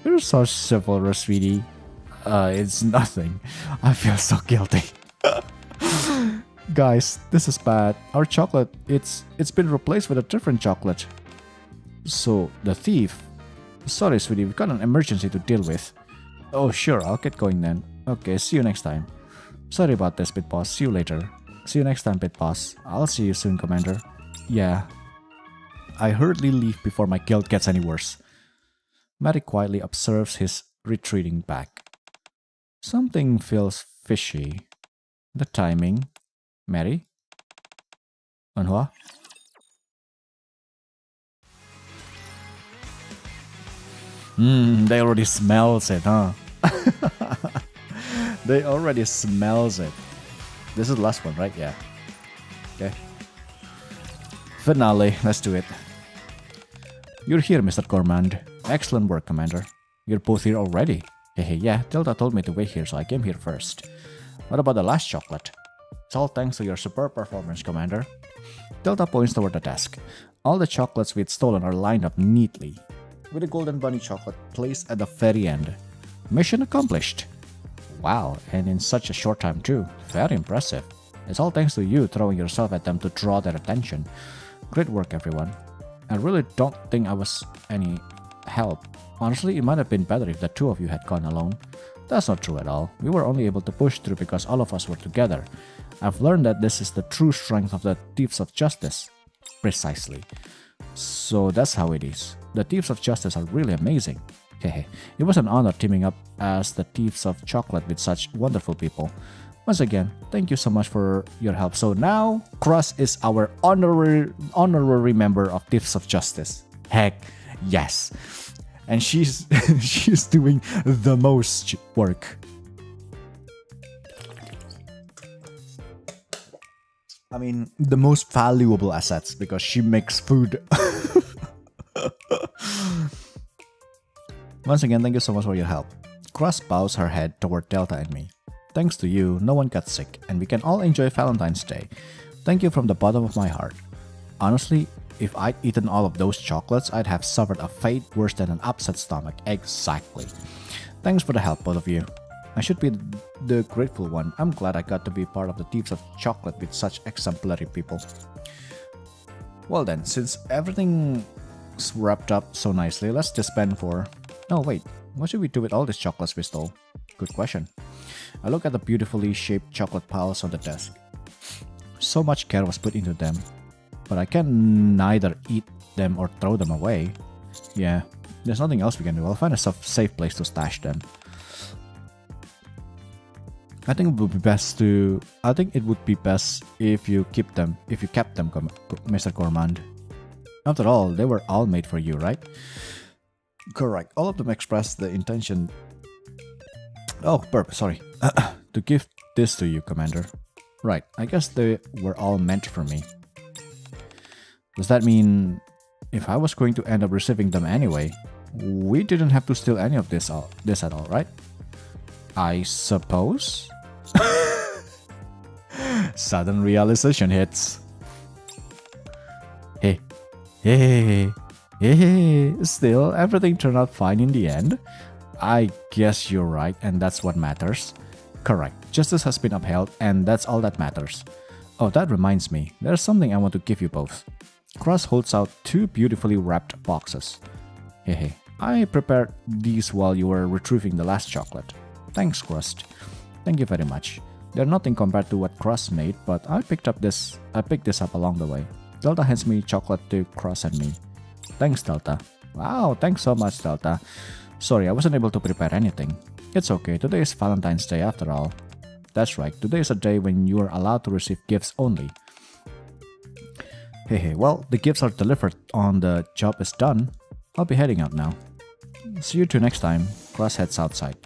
You're so chivalrous, sweetie. It's nothing. I feel so guilty. Guys, this is bad. Our chocolate, it's been replaced with a different chocolate. So, the thief... Sorry, sweetie, we've got an emergency to deal with. Oh, sure, I'll get going then. Okay, see you next time. Sorry about this, Pit Boss. See you later. See you next time, Pit Boss. I'll see you soon, Commander. Yeah. I hurriedly leave before my guilt gets any worse. Mary quietly observes his retreating back. Something feels fishy. The timing. Mary? Anhua? They already smells it, huh? They already smells it. This is the last one, right? Yeah. Okay. Finale. Let's do it. You're here, Mr. Gourmand. Excellent work, Commander. You're both here already. Hey, yeah, Tilda told me to wait here, so I came here first. What about the last chocolate? It's all thanks to your superb performance, Commander. Tilda points toward the desk. All the chocolates we'd stolen are lined up neatly, with a golden bunny chocolate placed at the very end. Mission accomplished. Wow, and in such a short time too. Very impressive. It's all thanks to you throwing yourself at them to draw their attention. Great work, everyone. I really don't think I was any help. Honestly, it might have been better if the two of you had gone alone. That's not true at all. We were only able to push through because all of us were together. I've learned that this is the true strength of the Thieves of Justice. Precisely. So that's how it is. The Thieves of Justice are really amazing. Hehe. It was an honor teaming up as the Thieves of Chocolate with such wonderful people. Once again, thank you so much for your help. So now, Cross is our honorary member of Thieves of Justice. Heck, yes. And she's she's doing the most work. I mean, the most valuable assets because she makes food. Once again, thank you so much for your help. Cross bows her head toward Delta and me. Thanks to you, no one got sick, and we can all enjoy Valentine's Day. Thank you from the bottom of my heart. Honestly, if I'd eaten all of those chocolates, I'd have suffered a fate worse than an upset stomach. Exactly. Thanks for the help, both of you. I should be the grateful one. I'm glad I got to be part of the Thieves of Chocolate with such exemplary people. Well then, since everything's wrapped up so nicely, let's disband for... No, wait. What should we do with all these chocolates we stole? Good question. I look at the beautifully shaped chocolate piles on the desk. So much care was put into them, but I can neither eat them or throw them away. Yeah, there's nothing else we can do. I'll find a safe place to stash them. I think it would be best if you kept them, Mr. Gourmand. After all, they were all made for you, right? Correct. All of them expressed the intention... Oh, burp, sorry. To give this to you, Commander. Right, I guess they were all meant for me. Does that mean if I was going to end up receiving them anyway, we didn't have to steal any of this at all, right? I suppose? Sudden realization hits. Hey. Still, everything turned out fine in the end. I guess you're right, and that's what matters. Correct. Justice has been upheld, and that's all that matters. Oh, that reminds me. There's something I want to give you both. Cross holds out two beautifully wrapped boxes. Hey, I prepared these while you were retrieving the last chocolate. Thanks, Crust. Thank you very much. They're nothing compared to what Crust made, but I picked this up along the way. Delta hands me chocolate to Crust and me. Thanks, Delta. Wow, thanks so much, Delta. Sorry, I wasn't able to prepare anything. It's okay, today is Valentine's Day after all. That's right, today is a day when you are allowed to receive gifts only. Hey, well, the gifts are delivered on the job is done. I'll be heading out now. See you two next time. Crust heads outside.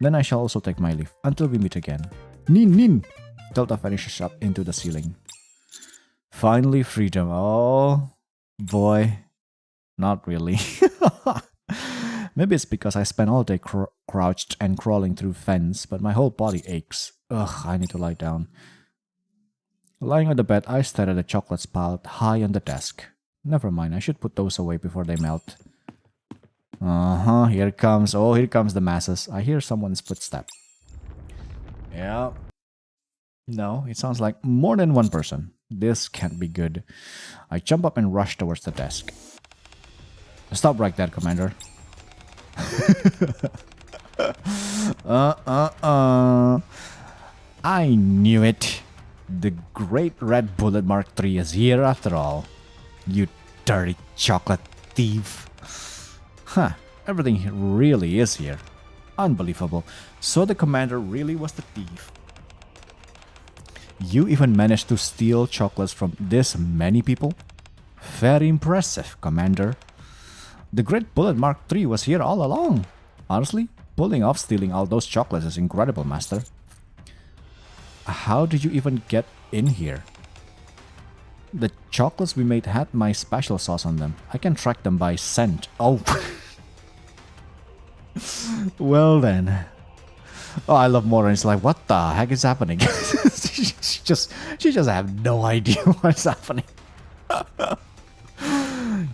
Then I shall also take my leave until we meet again. Nin! Delta vanishes up into the ceiling. Finally freedom. Oh, boy. Not really. Maybe it's because I spent all day crouched and crawling through fence, but my whole body aches. Ugh, I need to lie down. Lying on the bed, I stare at the chocolates piled high on the desk. Never mind, I should put those away before they melt. Here comes the masses. I hear someone's footstep. Yeah. No, it sounds like more than one person. This can't be good. I jump up and rush towards the desk. Stop right there, Commander. I knew it. The great red bullet Mark III is here after all. You dirty chocolate thief. Huh, everything really is here. Unbelievable. So the commander really was the thief. You even managed to steal chocolates from this many people? Very impressive, Commander. The great bullet Mark III was here all along. Honestly, pulling off stealing all those chocolates is incredible, Master. How did you even get in here? The chocolates we made had my special sauce on them. I can track them by scent. Oh. Well then. Oh, I love Moran. It's like, what the heck is happening? she just have no idea what's happening.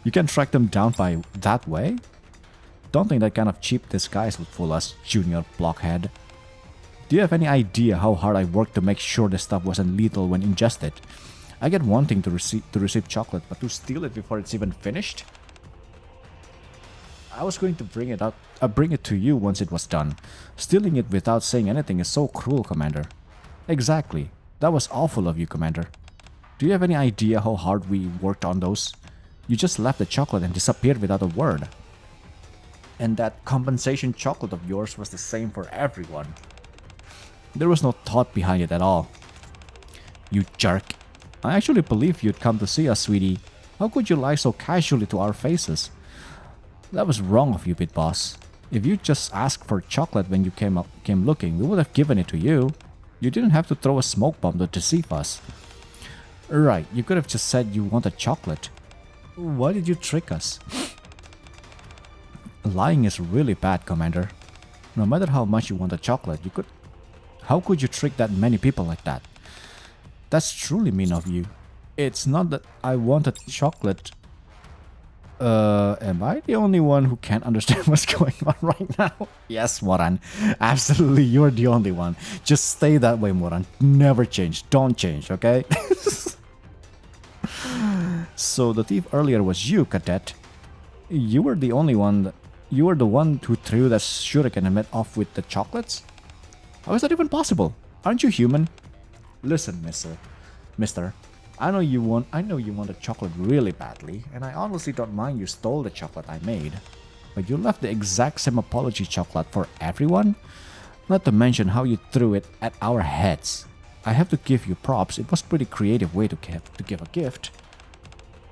You can track them down by that way? Don't think that kind of cheap disguise would fool us, Junior Blockhead. Do you have any idea how hard I worked to make sure the stuff wasn't lethal when ingested? I get wanting to receive chocolate, but to steal it before it's even finished? I was going to bring it to you once it was done. Stealing it without saying anything is so cruel, Commander. Exactly. That was awful of you, Commander. Do you have any idea how hard we worked on those? You just left the chocolate and disappeared without a word. And that compensation chocolate of yours was the same for everyone. There was no thought behind it at all. You jerk. I actually believed you'd come to see us, sweetie. How could you lie so casually to our faces? That was wrong of you, Pit Boss. If you just asked for chocolate when you came looking, we would have given it to you. You didn't have to throw a smoke bomb to deceive us. Right, you could have just said you wanted chocolate. Why did you trick us? Lying is really bad, Commander. No matter how much you wanted chocolate, how could you trick that many people like that? That's truly mean of you. It's not that I wanted chocolate. Am I the only one who can't understand what's going on right now? Yes, Moran. Absolutely, you're the only one. Just stay that way, Moran. Never change. Don't change, okay? So the thief earlier was you, Cadet. You were the one who threw that shuriken and met off with the chocolates? How is that even possible? Aren't you human? Listen, Mister. I know you want the chocolate really badly, and I honestly don't mind you stole the chocolate I made. But you left the exact same apology chocolate for everyone? Not to mention how you threw it at our heads. I have to give you props. It was a pretty creative way to give a gift.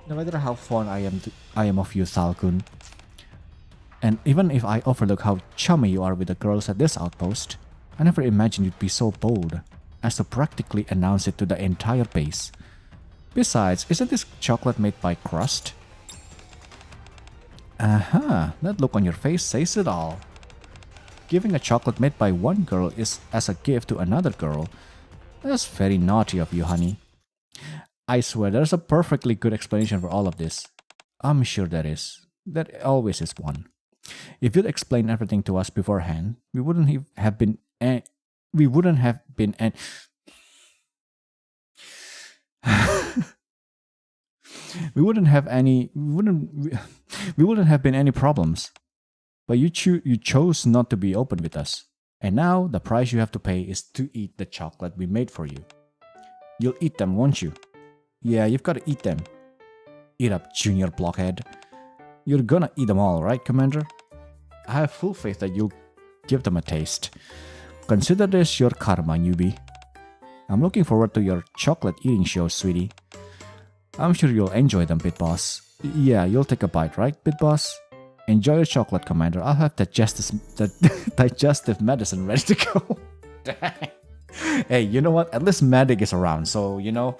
No matter how fond I am of you, Thalkun. And even if I overlook how chummy you are with the girls at this outpost, I never imagined you'd be so bold as to practically announce it to the entire base. Besides, isn't this chocolate made by Crust? That look on your face says it all. Giving a chocolate made by one girl as a gift to another girl. That's very naughty of you, honey. I swear there's a perfectly good explanation for all of this. I'm sure there is. There always is one. If you'd explained everything to us beforehand, we wouldn't have been we wouldn't have been any problems. But you chose not to be open with us. And now the price you have to pay is to eat the chocolate we made for you. You'll eat them, won't you? Yeah, you've got to eat them. Eat up, junior blockhead. You're gonna eat them all, right, Commander? I have full faith that you'll give them a taste. Consider this your karma, newbie. I'm looking forward to your chocolate eating show, sweetie. I'm sure you'll enjoy them, Bit Boss. Yeah, you'll take a bite, right, Bit Boss? Enjoy your chocolate, Commander. I'll have digestive medicine ready to go. Hey, you know what? At least Medic is around, so, you know,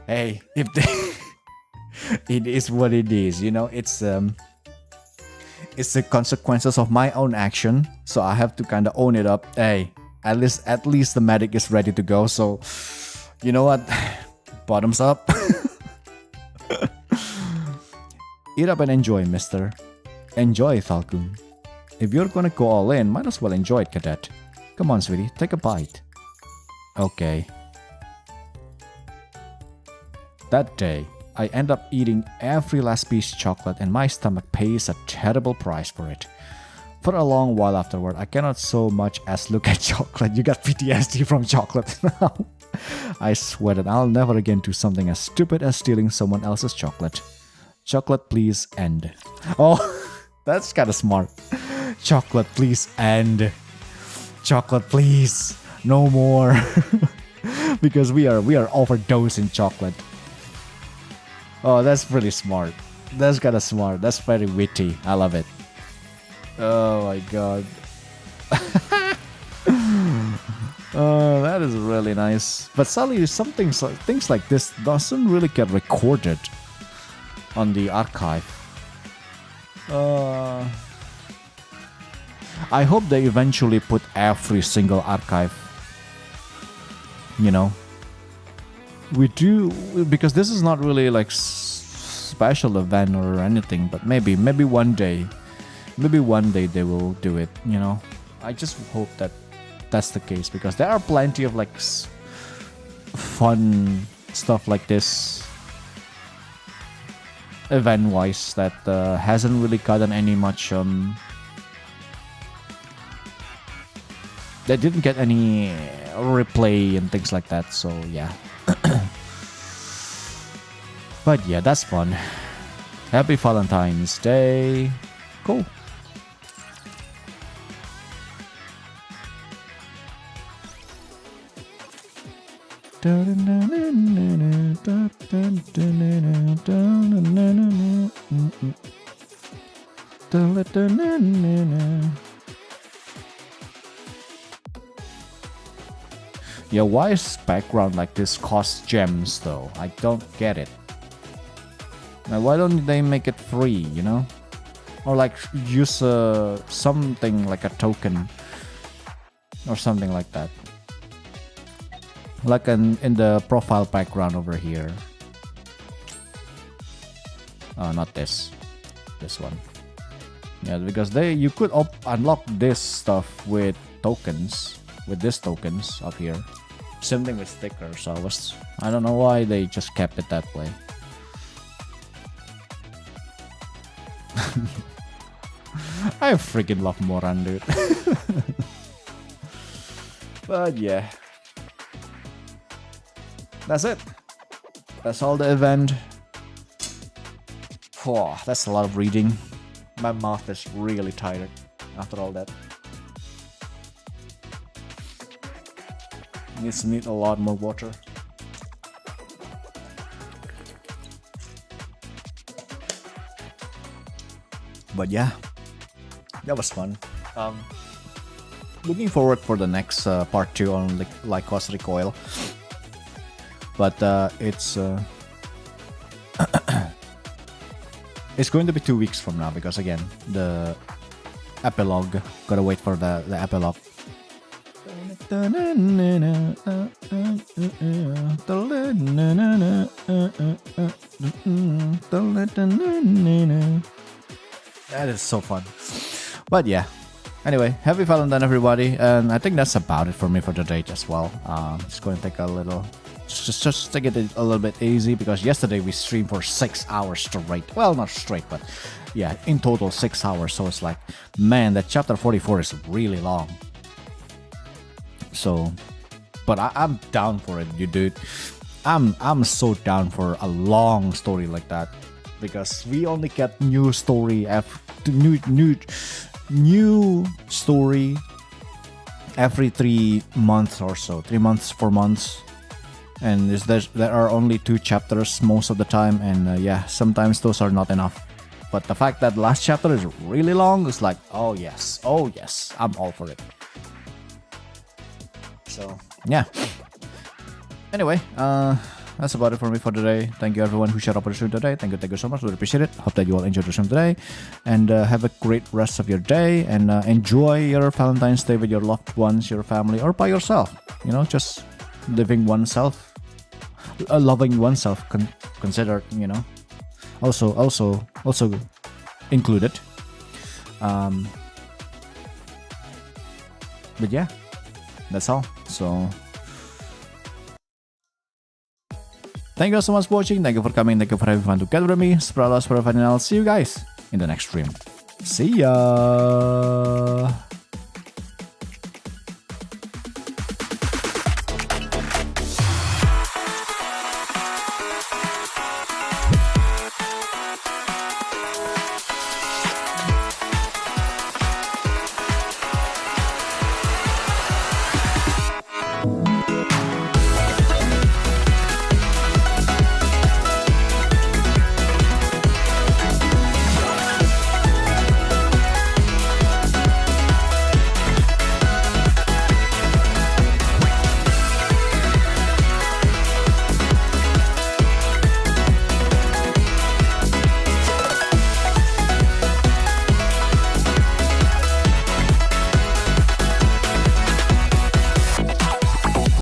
hey, if they... it is what it is, you know, it's the consequences of my own action, so I have to kind of own it up. Hey, at least the Medic is ready to go, so, you know what? Bottoms up. Eat up and enjoy, mister. Enjoy, Falcon. If you're gonna go all in, might as well enjoy it, Cadet. Come on, sweetie, take a bite. Okay. That day, I end up eating every last piece of chocolate and my stomach pays a terrible price for it. For a long while afterward, I cannot so much as look at chocolate. You got PTSD from chocolate now. I swear that I'll never again do something as stupid as stealing someone else's chocolate. Chocolate, please end. Oh, that's kind of smart. Chocolate, please end. Chocolate, please. No more. Because we are overdosing chocolate. Oh, that's pretty smart. That's kind of smart. That's very witty. I love it. Oh my god. Oh, that is really nice. But sadly, things like this doesn't really get recorded on the archive. I hope they eventually put every single archive. You know, we do, because this is not really like special event or anything, but maybe one day they will do it, you know. I just hope that that's the case, because there are plenty of like fun stuff like this event wise that hasn't really gotten any much they didn't get any replay and things like that, so yeah. But yeah, that's fun. Happy Valentine's Day. Cool. Yeah, why is background like this cost gems though? I don't get it. Now, why don't they make it free, you know? Or like use something like a token or something like that. Like in the profile background over here. Oh, not this. This one. Yeah, because you could unlock this stuff with tokens. With these tokens up here. Same thing with stickers. I don't know why they just kept it that way. I freaking love Moran, dude. But yeah. That's it. That's all the event. Oh, that's a lot of reading. My mouth is really tired after all that. Need a lot more water. But yeah, that was fun. Looking forward for the next part 2 on Lycos Recoil. But it's it's going to be 2 weeks from now, because again, the epilogue, gotta wait for the epilogue. That is so fun. But yeah, anyway, happy Valentine everybody, and I think that's about it for me for today as well. Just going to take a little, just take it a little bit easy, because yesterday we streamed for 6 hours straight. Well, not straight, but yeah, in total 6 hours. So it's like, man, that chapter 44 is really long. So, but I'm down for it, you dude. I'm so down for a long story like that, because we only get new story new story every 3 months or so, 3 months, 4 months, and there are only 2 chapters most of the time, and yeah, sometimes those are not enough. But the fact that last chapter is really long is like, oh yes, I'm all for it. So yeah. Anyway, that's about it for me for today. Thank you everyone who showed up on the stream today. Thank you so much. Really appreciate it. Hope that you all enjoyed the stream today, and have a great rest of your day, and enjoy your Valentine's Day with your loved ones, your family, or by yourself. You know, just living oneself, loving oneself. Consider, you know, also included. But yeah, that's all. So thank you so much for watching. Thank you for coming. Thank you for having fun together with me. Spread love, spread fun, and I'll see you guys in the next stream. See ya.